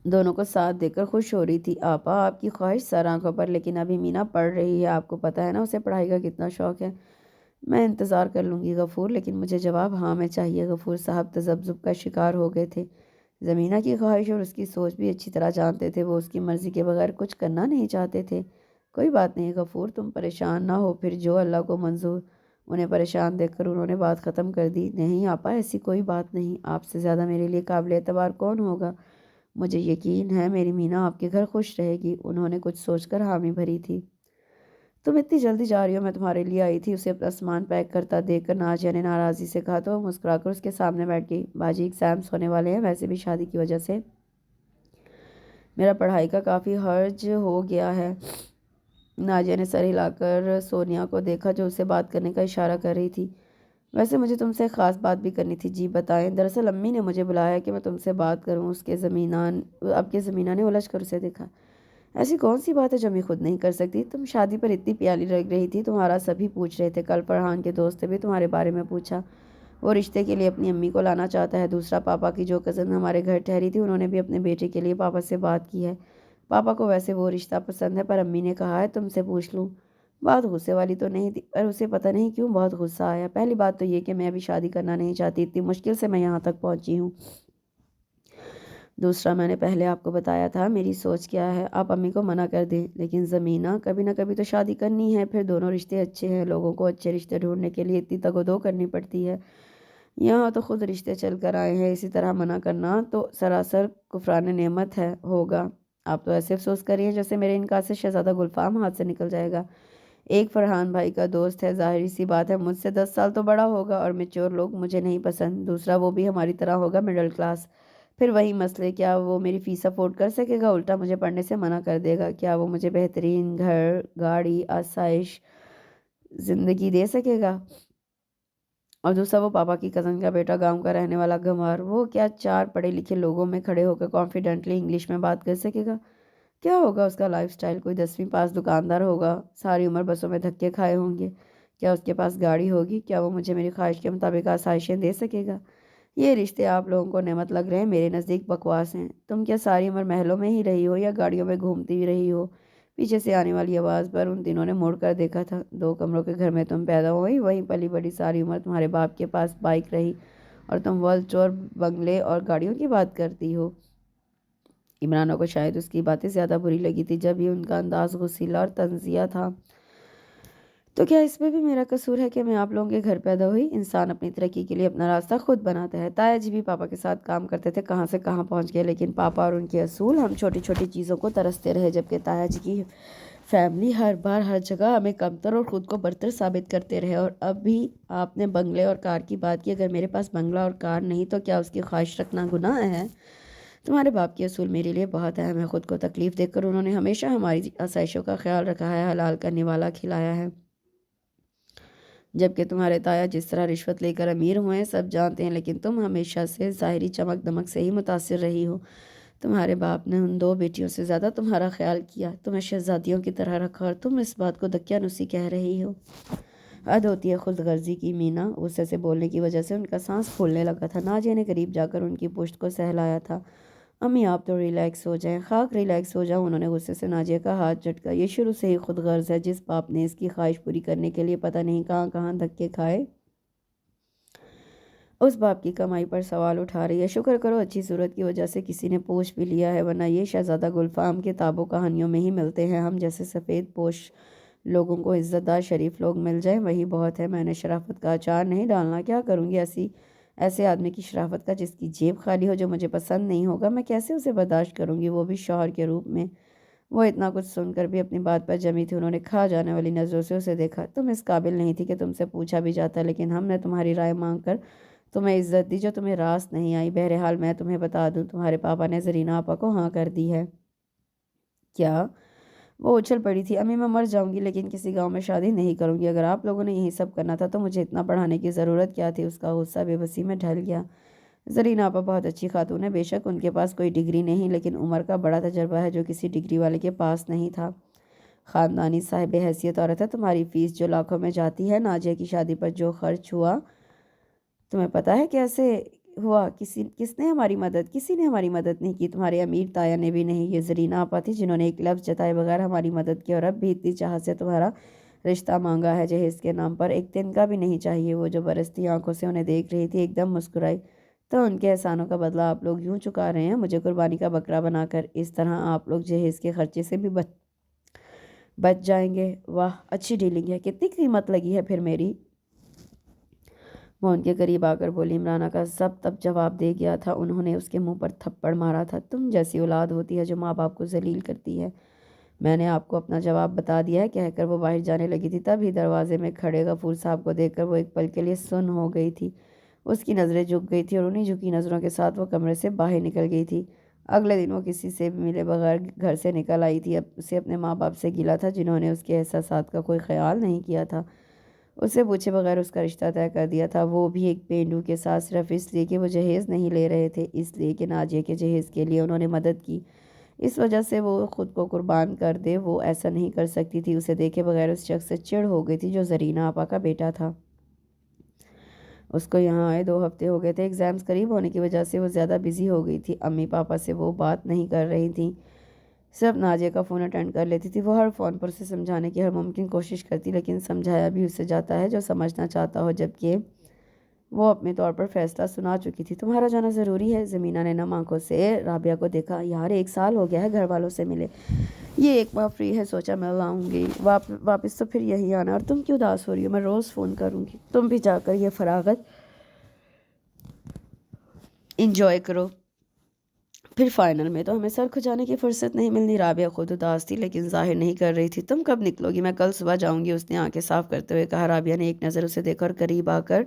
دونوں کو ساتھ دے کر خوش ہو رہی تھی۔ آپا آپ کی خواہش سر آنکھوں پر، لیکن ابھی مینا پڑھ رہی ہے، آپ کو پتہ ہے نا اسے پڑھائی کا کتنا شوق ہے۔ میں انتظار کر لوں گی غفور، لیکن مجھے جواب ہاں میں چاہیے۔ غفور صاحب تذبذب کا شکار ہو گئے تھے۔ زمینہ کی خواہش اور اس کی سوچ بھی اچھی طرح جانتے تھے، وہ اس کی مرضی کے بغیر کچھ کرنا نہیں چاہتے تھے۔ کوئی بات نہیں غفور، تم پریشان نہ ہو، پھر جو اللہ کو منظور۔ انہیں پریشان دیکھ کر انہوں نے بات ختم کر دی۔ نہیں آپا، ایسی کوئی بات نہیں، آپ سے زیادہ میرے لیے قابل اعتبار کون ہوگا؟ مجھے یقین ہے میری مینا آپ کے گھر خوش رہے گی۔ انہوں نے کچھ سوچ کر حامی بھری تھی۔ تم اتنی جلدی جا رہی ہو؟ میں تمہارے لیے آئی تھی۔ اسے اپنا سامان پیک کرتا دیکھ کر نازیہ نے ناراضی سے کہا تو وہ مسکرا کر اس کے سامنے بیٹھ گئی۔ باجی ایگزامس ہونے والے ہیں، ویسے بھی شادی کی وجہ سے میرا پڑھائی کا کافی حرج ہو گیا ہے۔ نازیہ نے سر ہلا کر سونیا کو دیکھا جو اسے بات کرنے کا اشارہ کر رہی تھی۔ ویسے مجھے تم سے خاص بات بھی کرنی تھی۔ جی بتائیں۔ دراصل امی نے مجھے بلایا کہ میں تم سے بات کروں۔ اب کے زمینہ نے الجھ کر اسے دیکھا۔ ایسی کون سی بات ہے جو میں خود نہیں کر سکتی؟ تم شادی پر اتنی پیاری لگ رہی تھی، تمہارا سبھی پوچھ رہے تھے۔ کل فرحان کے دوست نے بھی تمہارے بارے میں پوچھا، وہ رشتے کے لیے اپنی امی کو لانا چاہتا ہے۔ دوسرا پاپا کی جو کزن ہمارے گھر ٹھہری تھی، انہوں نے بھی اپنے بیٹے کے لیے پاپا سے بات کی ہے۔ پاپا کو ویسے وہ رشتہ پسند ہے، پر امی نے کہا ہے تم سے پوچھ لوں۔ بات غصے والی تو نہیں تھی، پر اسے پتہ نہیں کیوں بہت غصہ آیا۔ پہلی بات تو یہ کہ میں ابھی شادی کرنا نہیں چاہتی، اتنی مشکل سے میں یہاں تک پہنچی ہوں۔ دوسرا، میں نے پہلے آپ کو بتایا تھا میری سوچ کیا ہے، آپ امی کو منع کر دیں۔ لیکن زمینہ، کبھی نہ کبھی تو شادی کرنی ہے، پھر دونوں رشتے اچھے ہیں۔ لوگوں کو اچھے رشتے ڈھونڈنے کے لیے اتنی تگ و دو کرنی پڑتی ہے، یہاں تو خود رشتے چل کر آئے ہیں۔ اسی طرح منع کرنا تو سراسر کفران نعمت ہوگا۔ آپ تو ایسے افسوس کر رہی ہیں جیسے میرے انکار سے شہزادہ گلفام ہاتھ سے نکل جائے گا۔ ایک فرحان بھائی کا دوست ہے، ظاہری سی بات ہے مجھ سے 10 سال تو بڑا ہوگا، اور میچور لوگ مجھے نہیں پسند۔ دوسرا، وہ بھی ہماری طرح ہوگا، مڈل کلاس۔ پھر وہی مسئلے، کیا وہ میری فیس افورڈ کر سکے گا؟ الٹا مجھے پڑھنے سے منع کر دے گا۔ کیا وہ مجھے بہترین گھر، گاڑی، آسائش زندگی دے سکے گا؟ اور دوسرا، وہ پاپا کی کزن کا بیٹا، گاؤں کا رہنے والا گنوار، وہ کیا 4 پڑھے لکھے لوگوں میں کھڑے ہو کر کانفیڈنٹلی انگلش میں بات کر سکے گا؟ کیا ہوگا اس کا لائف سٹائل؟ کوئی 10ویں پاس دکاندار ہوگا، ساری عمر بسوں میں دھکے کھائے ہوں گے۔ کیا اس کے پاس گاڑی ہوگی؟ کیا وہ مجھے میری خواہش کے مطابق آسائشیں دے سکے گا؟ یہ رشتے آپ لوگوں کو نعمت لگ رہے ہیں، میرے نزدیک بکواس ہیں۔ تم کیا ساری عمر محلوں میں ہی رہی ہو یا گاڑیوں میں گھومتی ہی رہی ہو؟ پیچھے سے آنے والی آواز پر ان تینوں نے مڑ کر دیکھا تھا۔ 2 کمروں کے گھر میں تم پیدا ہوئی، وہیں پلی بڑی، ساری عمر تمہارے باپ کے پاس بائک رہی، اور تم ورلڈ ٹور، بنگلے اور گاڑیوں کی بات کرتی ہو۔ عمرانہ کو شاید اس کی باتیں زیادہ بری لگی تھی، جب ہی ان کا انداز غصیلا اور طنزیہ تھا۔ تو کیا اس میں بھی میرا قصور ہے کہ میں آپ لوگوں کے گھر پیدا ہوئی؟ انسان اپنی ترقی کے لیے اپنا راستہ خود بناتا ہے۔ تایا جی بھی پاپا کے ساتھ کام کرتے تھے، کہاں سے کہاں پہنچ گئے، لیکن پاپا اور ان کے اصول، ہم چھوٹی چھوٹی چیزوں کو ترستے رہے، جبکہ تایا جی کی فیملی ہر بار ہر جگہ ہمیں کمتر اور خود کو برتر ثابت کرتے رہے۔ اور اب بھی آپ نے بنگلے اور کار کی بات کی، اگر میرے پاس بنگلہ اور کار نہیں تو کیا اس کی خواہش رکھنا گناہ ہے؟ تمہارے باپ کے اصول میرے لیے بہت اہم ہے۔ خود کو تکلیف دے کر انہوں نے ہمیشہ ہماری آسائشوں کا خیال رکھا ہے، حلال کا نوالا کھلایا ہے، جبکہ تمہارے تایا جس طرح رشوت لے کر امیر ہوئے ہیں سب جانتے ہیں، لیکن تم ہمیشہ سے ظاہری چمک دمک سے ہی متاثر رہی ہو۔ تمہارے باپ نے ان 2 بیٹیوں سے زیادہ تمہارا خیال کیا، تمہیں شہزادیوں کی طرح رکھا، اور تم اس بات کو دقیانوسی کہہ رہی ہو؟ حد ہوتی ہے خود غرضی کی مینا۔ غصے سے بولنے کی وجہ سے ان کا سانس پھولنے لگا تھا۔ نازیہ نے قریب جا کر ان کی پشت کو سہلایا تھا۔ امی آپ تو ریلیکس ہو جائیں۔ خاک ریلیکس ہو جاؤں؟ انہوں نے غصے سے نازیہ کا ہاتھ جھٹکا۔ یہ شروع سے ہی خود غرض ہے، جس باپ نے اس کی خواہش پوری کرنے کے لیے پتہ نہیں کہاں کہاں دھکے کھائے، اس باپ کی کمائی پر سوال اٹھا رہی ہے۔ شکر کرو اچھی صورت کی وجہ سے کسی نے پوچھ بھی لیا ہے، ورنہ یہ شہزادہ گلفام کتابوں کہانیوں میں ہی ملتے ہیں۔ ہم جیسے سفید پوش لوگوں کو عزت دار شریف لوگ مل جائیں وہی بہت ہے۔ میں نے شرافت کا اچار نہیں ڈالنا، کیا کروں گی ایسے آدمی کی شرافت کا جس کی جیب خالی ہو، جو مجھے پسند نہیں ہوگا؟ میں کیسے اسے برداشت کروں گی، وہ بھی شوہر کے روپ میں؟ وہ اتنا کچھ سن کر بھی اپنی بات پر جمی تھی۔ انہوں نے کھا جانے والی نظروں سے اسے دیکھا۔ تم اس قابل نہیں تھی کہ تم سے پوچھا بھی جاتا، لیکن ہم نے تمہاری رائے مانگ کر تمہیں عزت دی جو تمہیں راست نہیں آئی۔ بہرحال میں تمہیں بتا دوں، تمہارے پاپا نے زرینہ آپا کو ہاں کر دی ہے۔ کیا؟ وہ اچھل پڑی تھی۔ امی میں مر جاؤں گی لیکن کسی گاؤں میں شادی نہیں کروں گی۔ اگر آپ لوگوں نے یہی سب کرنا تھا تو مجھے اتنا پڑھانے کی ضرورت کیا تھی؟ اس کا غصہ بے بسی میں ڈھل گیا۔ زرینہ آپا بہت اچھی خاتون ہے، بے شک ان کے پاس کوئی ڈگری نہیں، لیکن عمر کا بڑا تجربہ ہے جو کسی ڈگری والے کے پاس نہیں تھا۔ خاندانی صاحب حیثیت عورت ہے۔ تمہاری فیس جو لاکھوں میں جاتی ہے، نازیہ کی شادی پر جو خرچ ہوا تمہیں پتہ ہے کیسے ہوا؟ کس نے ہماری مدد؟ کسی نے ہماری مدد نہیں کی، تمہارے امیر تایا نے بھی نہیں۔ یہ زرینہ آپا تھی جنہوں نے ایک لفظ جتائے بغیر ہماری مدد کی، اور اب بھی اتنی چاہت سے تمہارا رشتہ مانگا ہے جہیز کے نام پر، ایک دن کا بھی نہیں چاہیے۔ وہ جو برستی آنکھوں سے انہیں دیکھ رہی تھی ایک دم مسکرائی۔ تو ان کے احسانوں کا بدلہ آپ لوگ یوں چکا رہے ہیں، مجھے قربانی کا بکرا بنا کر؟ اس طرح آپ لوگ جہیز کے خرچے سے بھی بچ جائیں گے؟ واہ، اچھی ڈیلنگ ہے، کتنی قیمت لگی ہے پھر میری؟ وہ ان کے قریب آ کر بولی۔ عمرانہ کا سب تب جواب دے گیا تھا، انہوں نے اس کے منہ پر تھپڑ مارا تھا۔ تم جیسی اولاد ہوتی ہے جو ماں باپ کو ذلیل کرتی ہے۔ میں نے آپ کو اپنا جواب بتا دیا ہے، کہہ کر وہ باہر جانے لگی تھی، تب ہی دروازے میں کھڑے غفور صاحب کو دیکھ کر وہ ایک پل کے لیے سن ہو گئی تھی۔ اس کی نظریں جھک گئی تھی اور انہی جھکی نظروں کے ساتھ وہ کمرے سے باہر نکل گئی تھی۔ اگلے دن وہ کسی سے بھی ملے بغیر گھر سے نکل آئی تھی۔ اب اسے اپنے ماں باپ سے گلہ تھا جنہوں نے اس کے احساسات کا کوئی خیال نہیں کیا تھا، اسے پوچھے بغیر اس کا رشتہ طے کر دیا تھا، وہ بھی ایک پینڈو کے ساتھ، صرف اس لیے کہ وہ جہیز نہیں لے رہے تھے، اس لیے کہ ناجیہ کے جہیز کے لیے انہوں نے مدد کی، اس وجہ سے وہ خود کو قربان کر دے۔ وہ ایسا نہیں کر سکتی تھی، اسے دیکھے بغیر اس شخص سے چڑ ہو گئی تھی جو زرینہ آپا کا بیٹا تھا۔ اس کو یہاں آئے 2 ہفتے ہو گئے تھے، ایگزامز قریب ہونے کی وجہ سے وہ زیادہ بزی ہو گئی تھی، امی پاپا سے وہ بات نہیں کر رہی تھیں، صرف ناجیہ کا فون اٹینڈ کر لیتی تھی۔ وہ ہر فون پر اسے سمجھانے کی ہر ممکن کوشش کرتی، لیکن سمجھایا بھی اسے جاتا ہے جو سمجھنا چاہتا ہو، جبکہ وہ اپنے طور پر فیصلہ سنا چکی تھی۔ تمہارا جانا ضروری ہے؟ زمینہ نے نم آنکھوں سے رابعہ کو دیکھا۔ یار 1 سال ہو گیا ہے گھر والوں سے ملے، یہ 1 ماہ فری ہے، سوچا میں لاؤں گی واپس، تو پھر یہی آنا۔ اور تم کیوں اداس ہو رہی ہو؟ میں روز فون کروں گی، تم بھی جا کر یہ فراغت انجوائے کرو، پھر فائنل میں تو ہمیں سر کھجانے کی فرصت نہیں ملنی۔ رابعہ خود اداس تھی لیکن ظاہر نہیں کر رہی تھی۔ تم کب نکلو گی؟ میں کل صبح جاؤں گی، اس نے آنکھیں صاف کرتے ہوئے کہا۔ رابعہ نے ایک نظر اسے دیکھا اور قریب آ کر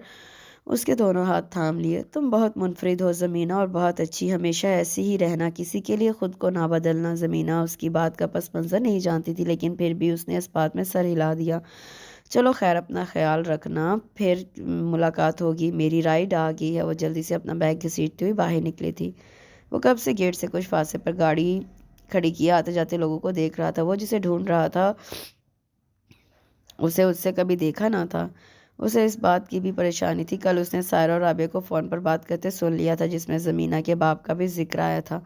اس کے دونوں ہاتھ تھام لیے۔ تم بہت منفرد ہو زمینہ، اور بہت اچھی، ہمیشہ ایسی ہی رہنا، کسی کے لیے خود کو نہ بدلنا۔ زمینہ اس کی بات کا پس منظر نہیں جانتی تھی، لیکن پھر بھی اس نے اس بات میں سر ہلا دیا۔ چلو خیر، اپنا خیال رکھنا، پھر ملاقات ہوگی۔ میری رائڈ آ گئی ہے۔ وہ جلدی سے اپنا بیگ گھسیٹتی ہوئی باہر نکلی تھی۔ وہ کب سے گیٹ سے کچھ فاصلے پر گاڑی کھڑی کیے آتے جاتے لوگوں کو دیکھ رہا تھا۔ وہ جسے ڈھونڈ رہا تھا اسے اس سے کبھی دیکھا نہ تھا۔ اسے اس بات کی بھی پریشانی تھی، کل اس نے سائرہ اور رابعہ کو فون پر بات کرتے سن لیا تھا، جس میں زمینہ کے باپ کا بھی ذکر آیا تھا۔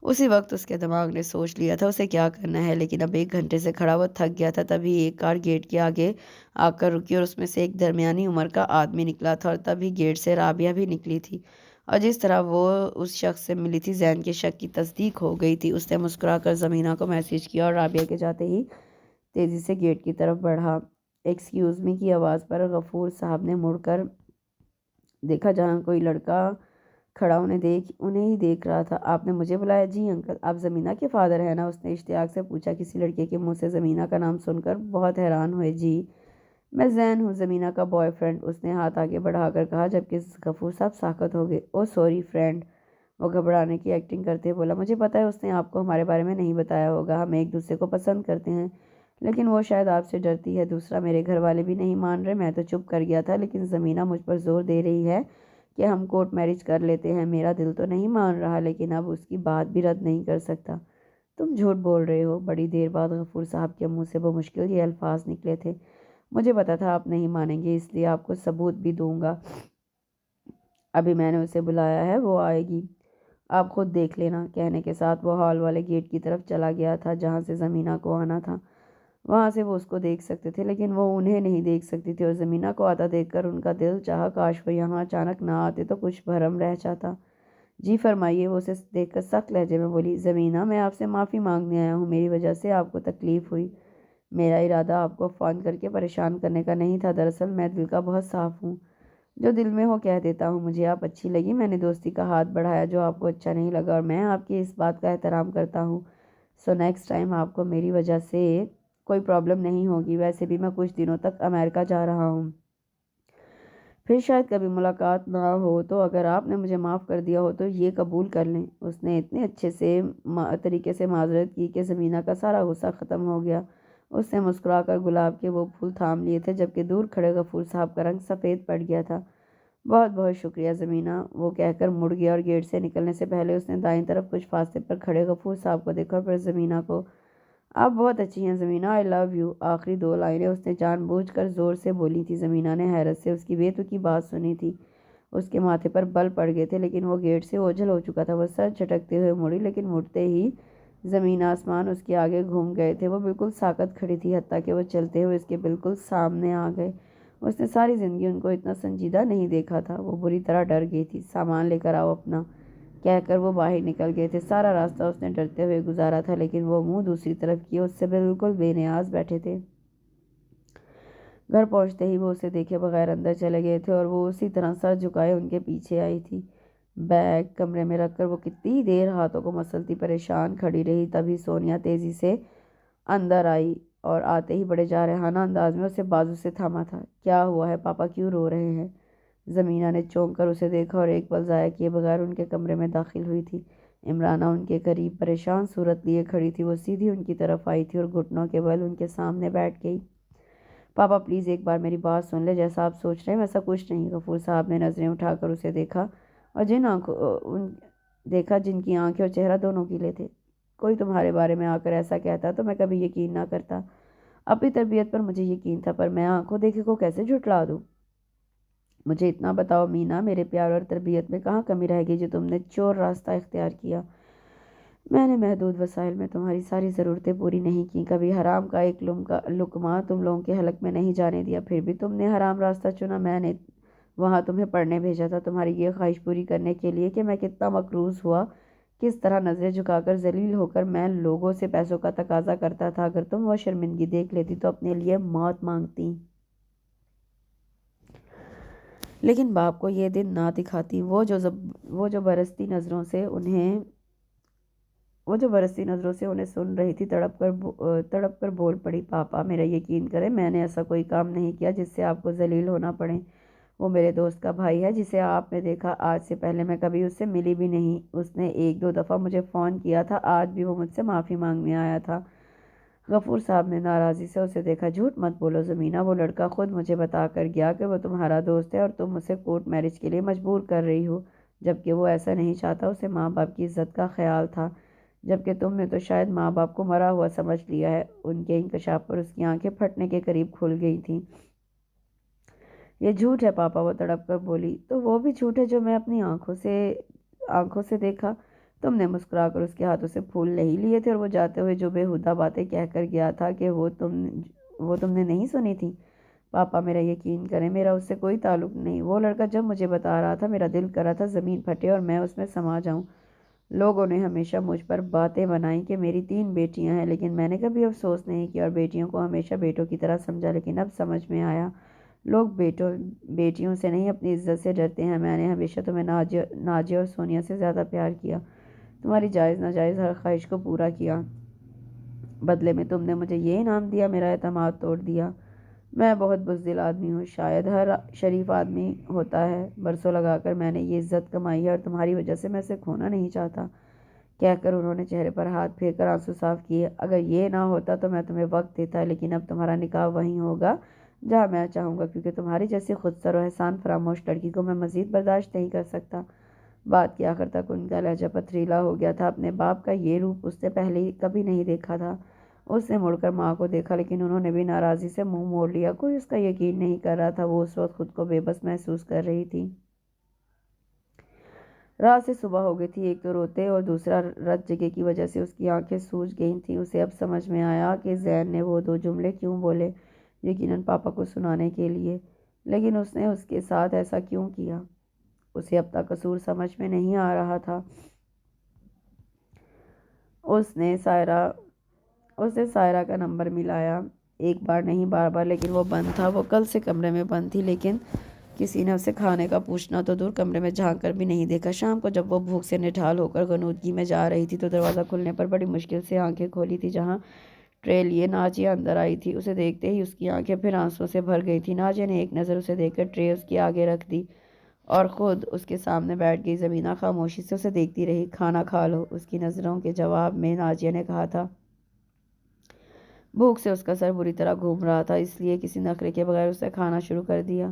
اسی وقت اس کے دماغ نے سوچ لیا تھا اسے کیا کرنا ہے، لیکن اب 1 گھنٹے سے کھڑا وہ تھک گیا تھا۔ تبھی ایک کار گیٹ کے آگے آ کر رکی اور اس میں سے ایک درمیانی عمر کا آدمی نکلا تھا، اور تبھی گیٹ سے رابعہ بھی نکلی تھی، اور جس طرح وہ اس شخص سے ملی تھی ذہن کے شک کی تصدیق ہو گئی تھی۔ اس نے مسکرا کر زمینہ کو میسج کیا اور رابعہ کے جاتے ہی تیزی سے گیٹ کی طرف بڑھا۔ ایکسکیوز می کی آواز پر غفور صاحب نے مڑ کر دیکھا، جہاں کوئی لڑکا کھڑا انہیں ہی دیکھ رہا تھا۔ آپ نے مجھے بلایا؟ جی انکل، آپ زمینہ کے فادر ہیں نا؟ اس نے اشتیاق سے پوچھا، کسی لڑکے کے منہ سے زمینہ کا نام سن کر بہت حیران ہوئے۔ جی، میں زین ہوں، زمینہ کا بوائے فرینڈ، اس نے ہاتھ آگے بڑھا کر کہا، جبکہ غفور صاحب ساکت ہو گئے۔ او سوری فرینڈ، وہ گھبرانے کی ایکٹنگ کرتے بولا۔ مجھے پتا ہے اس نے آپ کو ہمارے بارے میں نہیں بتایا ہوگا، ہم ایک دوسرے کو پسند کرتے ہیں، لیکن وہ شاید آپ سے ڈرتی ہے۔ دوسرا، میرے گھر والے بھی نہیں مان رہے، میں تو چپ کر گیا تھا، لیکن زمینہ مجھ پر زور دے رہی ہے کہ ہم کورٹ میرج کر لیتے ہیں۔ میرا دل تو نہیں مان رہا، لیکن اب اس کی بات بھی رد نہیں کر سکتا۔ تم جھوٹ بول رہے ہو۔ بڑی دیر بعد غفور صاحب کے منہ سے بمشکل یہ الفاظ نکلے تھے۔ مجھے پتا تھا آپ نہیں مانیں گے، اس لیے آپ کو ثبوت بھی دوں گا۔ ابھی میں نے اسے بلایا ہے، وہ آئے گی، آپ خود دیکھ لینا۔ کہنے کے ساتھ وہ ہال والے گیٹ کی طرف چلا گیا تھا جہاں سے زمینہ کو آنا تھا۔ وہاں سے وہ اس کو دیکھ سکتے تھے، لیکن وہ انہیں نہیں دیکھ سکتی تھی، اور زمینہ کو آتا دیکھ کر ان کا دل چاہا کاش وہ یہاں اچانک نہ آتے تو کچھ بھرم رہ جاتا۔ جی فرمائیے، وہ اسے دیکھ کر سخت لہجے میں بولی۔ زمینہ، میں آپ سے معافی مانگنے آیا ہوں، میری وجہ سے آپ کو تکلیف ہوئی۔ میرا ارادہ آپ کو فون کر کے پریشان کرنے کا نہیں تھا، دراصل میں دل کا بہت صاف ہوں، جو دل میں ہو کہہ دیتا ہوں۔ مجھے آپ اچھی لگی، میں نے دوستی کا ہاتھ بڑھایا جو آپ کو اچھا نہیں لگا، اور میں آپ کی اس بات کا احترام کرتا ہوں۔ سو نیکسٹ ٹائم آپ کو میری وجہ سے کوئی پرابلم نہیں ہوگی۔ ویسے بھی میں کچھ دنوں تک امریکہ جا رہا ہوں، پھر شاید کبھی ملاقات نہ ہو، تو اگر آپ نے مجھے معاف کر دیا ہو تو یہ قبول کر لیں۔ اس نے اتنے اچھے سے طریقے سے معذرت کی کہ زمینہ کا سارا غصہ ختم ہو گیا۔ اس نے مسکرا کر گلاب کے وہ پھول تھام لیے تھے، جبکہ دور کھڑے غفور صاحب کا رنگ سفید پڑ گیا تھا۔ بہت بہت شکریہ زمینہ، وہ کہہ کر مڑ گیا، اور گیٹ سے نکلنے سے پہلے اس نے دائیں طرف کچھ فاصلے پر کھڑے غفور صاحب کو دیکھا اور پھر زمینہ کو۔ آپ بہت اچھی ہیں زمینہ، آئی لو یو۔ آخری 2 لائنیں اس نے جان بوجھ کر زور سے بولی تھی۔ زمینہ نے حیرت سے اس کی بے تکی بات سنی تھی، اس کے ماتھے پر بل پڑ گئے تھے، لیکن وہ گیٹ سے اوجھل ہو چکا تھا۔ وہ سر جھٹکتے ہوئے مڑی، لیکن مڑتے ہی زمین آسمان اس کے آگے گھوم گئے تھے، وہ بالکل ساکت کھڑی تھی، حتیٰ کہ وہ چلتے ہوئے اس کے بالکل سامنے آ گئے۔ اس نے ساری زندگی ان کو اتنا سنجیدہ نہیں دیکھا تھا۔ وہ بری طرح ڈر گئی تھی۔ سامان لے کر آؤ اپنا، کہہ کر وہ باہر نکل گئے تھے۔ سارا راستہ اس نے ڈرتے ہوئے گزارا تھا، لیکن وہ منہ دوسری طرف کیے اس سے بالکل بے نیاز بیٹھے تھے۔ گھر پہنچتے ہی وہ اسے دیکھے بغیر اندر چلے گئے تھے اور وہ اسی طرح سر جھکائے ان کے پیچھے آئی تھی۔ بیگ کمرے میں رکھ کر وہ کتنی دیر ہاتھوں کو مسلتی پریشان کھڑی رہی۔ تبھی سونیا تیزی سے اندر آئی اور آتے ہی بڑے جارحانہ انداز میں اسے بازو سے تھاما تھا۔ کیا ہوا ہے پاپا، کیوں رو رہے ہیں؟ زمینہ نے چونک کر اسے دیکھا اور ایک پل ضائع کیے بغیر ان کے کمرے میں داخل ہوئی تھی۔ عمرانہ ان کے قریب پریشان صورت لیے کھڑی تھی۔ وہ سیدھی ان کی طرف آئی تھی اور گھٹنوں کے بل ان کے سامنے بیٹھ گئی۔ پاپا پلیز ایک بار میری بات سن لے، جیسا آپ سوچ رہے ہیں ویسا کچھ نہیں۔ غفور صاحب نے نظریں اٹھا کر اسے دیکھا اور جن کی آنکھیں اور چہرہ دونوں گیلے تھے۔ کوئی تمہارے بارے میں آ کر ایسا کہتا تو میں کبھی یقین نہ کرتا۔ اپنی تربیت پر مجھے یقین تھا، پر میں آنکھوں دیکھے کو کیسے جھٹلا دوں؟ مجھے اتنا بتاؤ مینا، میرے پیار اور تربیت میں کہاں کمی رہ گئی جو تم نے چور راستہ اختیار کیا؟ میں نے محدود وسائل میں تمہاری ساری ضرورتیں پوری نہیں کی، کبھی حرام کا ایک لقمہ تم لوگوں کے حلق میں نہیں جانے دیا، پھر بھی تم نے حرام راستہ چنا۔ میں نے وہاں تمہیں پڑھنے بھیجا تھا تمہاری یہ خواہش پوری کرنے کے لیے کہ میں کتنا مقروض ہوا، کس طرح نظریں جھکا کر ذلیل ہو کر میں لوگوں سے پیسوں کا تقاضا کرتا تھا۔ اگر تم وہ شرمندگی دیکھ لیتی تو اپنے لیے موت مانگتی، لیکن باپ کو یہ دن نہ دکھاتی۔ وہ جو برستی نظروں سے انہیں سن رہی تھی، تڑپ کر بول پڑی، پاپا میرا یقین کریں، میں نے ایسا کوئی کام نہیں کیا جس سے آپ کو ذلیل ہونا پڑے۔ وہ میرے دوست کا بھائی ہے جسے آپ نے دیکھا، آج سے پہلے میں کبھی اس سے ملی بھی نہیں۔ اس نے ایک دو دفعہ مجھے فون کیا تھا، آج بھی وہ مجھ سے معافی مانگنے آیا تھا۔ غفور صاحب نے ناراضی سے اسے دیکھا۔ جھوٹ مت بولو زمینہ، وہ لڑکا خود مجھے بتا کر گیا کہ وہ تمہارا دوست ہے اور تم اسے کورٹ میرج کے لیے مجبور کر رہی ہو، جبکہ وہ ایسا نہیں چاہتا۔ اسے ماں باپ کی عزت کا خیال تھا، جبکہ تم نے تو شاید ماں باپ کو مرا ہوا سمجھ لیا ہے۔ ان کے انکشاف پر اس کی آنکھیں پھٹنے کے قریب کھل گئی تھیں۔ یہ جھوٹ ہے پاپا، وہ تڑپ کر بولی۔ تو وہ بھی جھوٹ ہے جو میں اپنی آنکھوں سے دیکھا۔ تم نے مسکرا کر اس کے ہاتھوں سے پھول نہیں لیے تھے اور وہ جاتے ہوئے جو بےہودہ باتیں کہہ کر گیا تھا کہ وہ تم نے نہیں سنی تھی؟ پاپا میرا یقین کریں، میرا اس سے کوئی تعلق نہیں۔ وہ لڑکا جب مجھے بتا رہا تھا میرا دل کر رہا تھا زمین پھٹے اور میں اس میں سما جاؤں۔ لوگوں نے ہمیشہ مجھ پر باتیں بنائیں کہ میری 3 بیٹیاں ہیں، لیکن میں نے کبھی افسوس نہیں کیا اور بیٹیوں کو ہمیشہ بیٹوں کی طرح سمجھا، لیکن اب سمجھ میں آیا لوگ بیٹیوں سے نہیں اپنی عزت سے ڈرتے ہیں۔ میں نے ہمیشہ تمہیں ناجیہ اور سونیا سے زیادہ پیار کیا، تمہاری جائز ناجائز ہر خواہش کو پورا کیا۔ بدلے میں تم نے مجھے یہ انعام دیا، میرا اعتماد توڑ دیا۔ میں بہت بزدل آدمی ہوں، شاید ہر شریف آدمی ہوتا ہے۔ برسوں لگا کر میں نے یہ عزت کمائی ہے اور تمہاری وجہ سے میں اسے کھونا نہیں چاہتا، کہہ کر انہوں نے چہرے پر ہاتھ پھیر کر آنسو صاف کیے۔ اگر یہ نہ ہوتا تو میں تمہیں وقت دیتا، لیکن اب تمہارا نکاح وہیں ہوگا جہاں میں چاہوں گا، کیونکہ تمہاری جیسی خودسر و احسان فراموش لڑکی کو میں مزید برداشت نہیں کر سکتا۔ بات کے آخر تک ان کا لہجہ پتھریلا ہو گیا تھا۔ اپنے باپ کا یہ روپ اس نے پہلے کبھی نہیں دیکھا تھا۔ اس نے مڑ کر ماں کو دیکھا، لیکن انہوں نے بھی ناراضی سے منہ موڑ لیا۔ کوئی اس کا یقین نہیں کر رہا تھا۔ وہ اس وقت خود کو بے بس محسوس کر رہی تھی۔ رات سے صبح ہو گئی تھی۔ ایک تو روتے اور دوسرا رت جگہ کی وجہ سے اس کی آنکھیں سوج گئی تھیں۔ اسے اب سمجھ میں آیا کہ زین نے وہ 2 جملے کیوں بولے، یقیناً پاپا کو سنانے کے لیے، لیکن اس نے اس کے ساتھ ایسا کیوں کیا؟ اسے اب تک قصور سمجھ میں نہیں آ رہا تھا۔ اس نے سائرہ کا نمبر ملایا، ایک بار نہیں بار بار، لیکن وہ بند تھا۔ وہ کل سے کمرے میں بند تھی، لیکن کسی نے اسے کھانے کا پوچھنا تو دور، کمرے میں جھانک کر بھی نہیں دیکھا۔ شام کو جب وہ بھوک سے نڈھال ہو کر غنودگی میں جا رہی تھی تو دروازہ کھلنے پر بڑی مشکل سے آنکھیں کھولی تھی، جہاں ٹرے لیے ناجیہ اندر آئی تھی۔ اسے دیکھتے ہی اس کی آنکھیں پھر آنسوؤں سے بھر گئی تھیں۔ ناجیہ نے ایک نظر اسے دیکھ کر ٹرے اس کے آگے رکھ دی اور خود اس کے سامنے بیٹھ گئی۔ زمینہ خاموشی سے اسے دیکھتی رہی۔ کھانا کھا لو، اس کی نظروں کے جواب میں ناجیہ نے کہا تھا۔ بھوک سے اس کا سر بری طرح گھوم رہا تھا، اس لیے کسی نخرے کے بغیر اس نے کھانا شروع کر دیا۔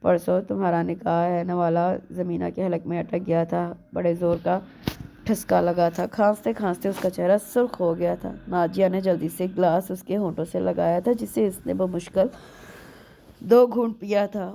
پرسوں تمہارا نکاح ہے، نوالا زمینہ کے حلق میں اٹک گیا تھا۔ بڑے زور کا ٹھسکا لگا تھا۔ کھانستے کھانستے اس کا چہرہ سرخ ہو گیا تھا۔ ناجیہ نے جلدی سے گلاس اس کے ہونٹوں سے لگایا تھا، جسے اس نے بمشکل 2 گھونٹ پیا تھا۔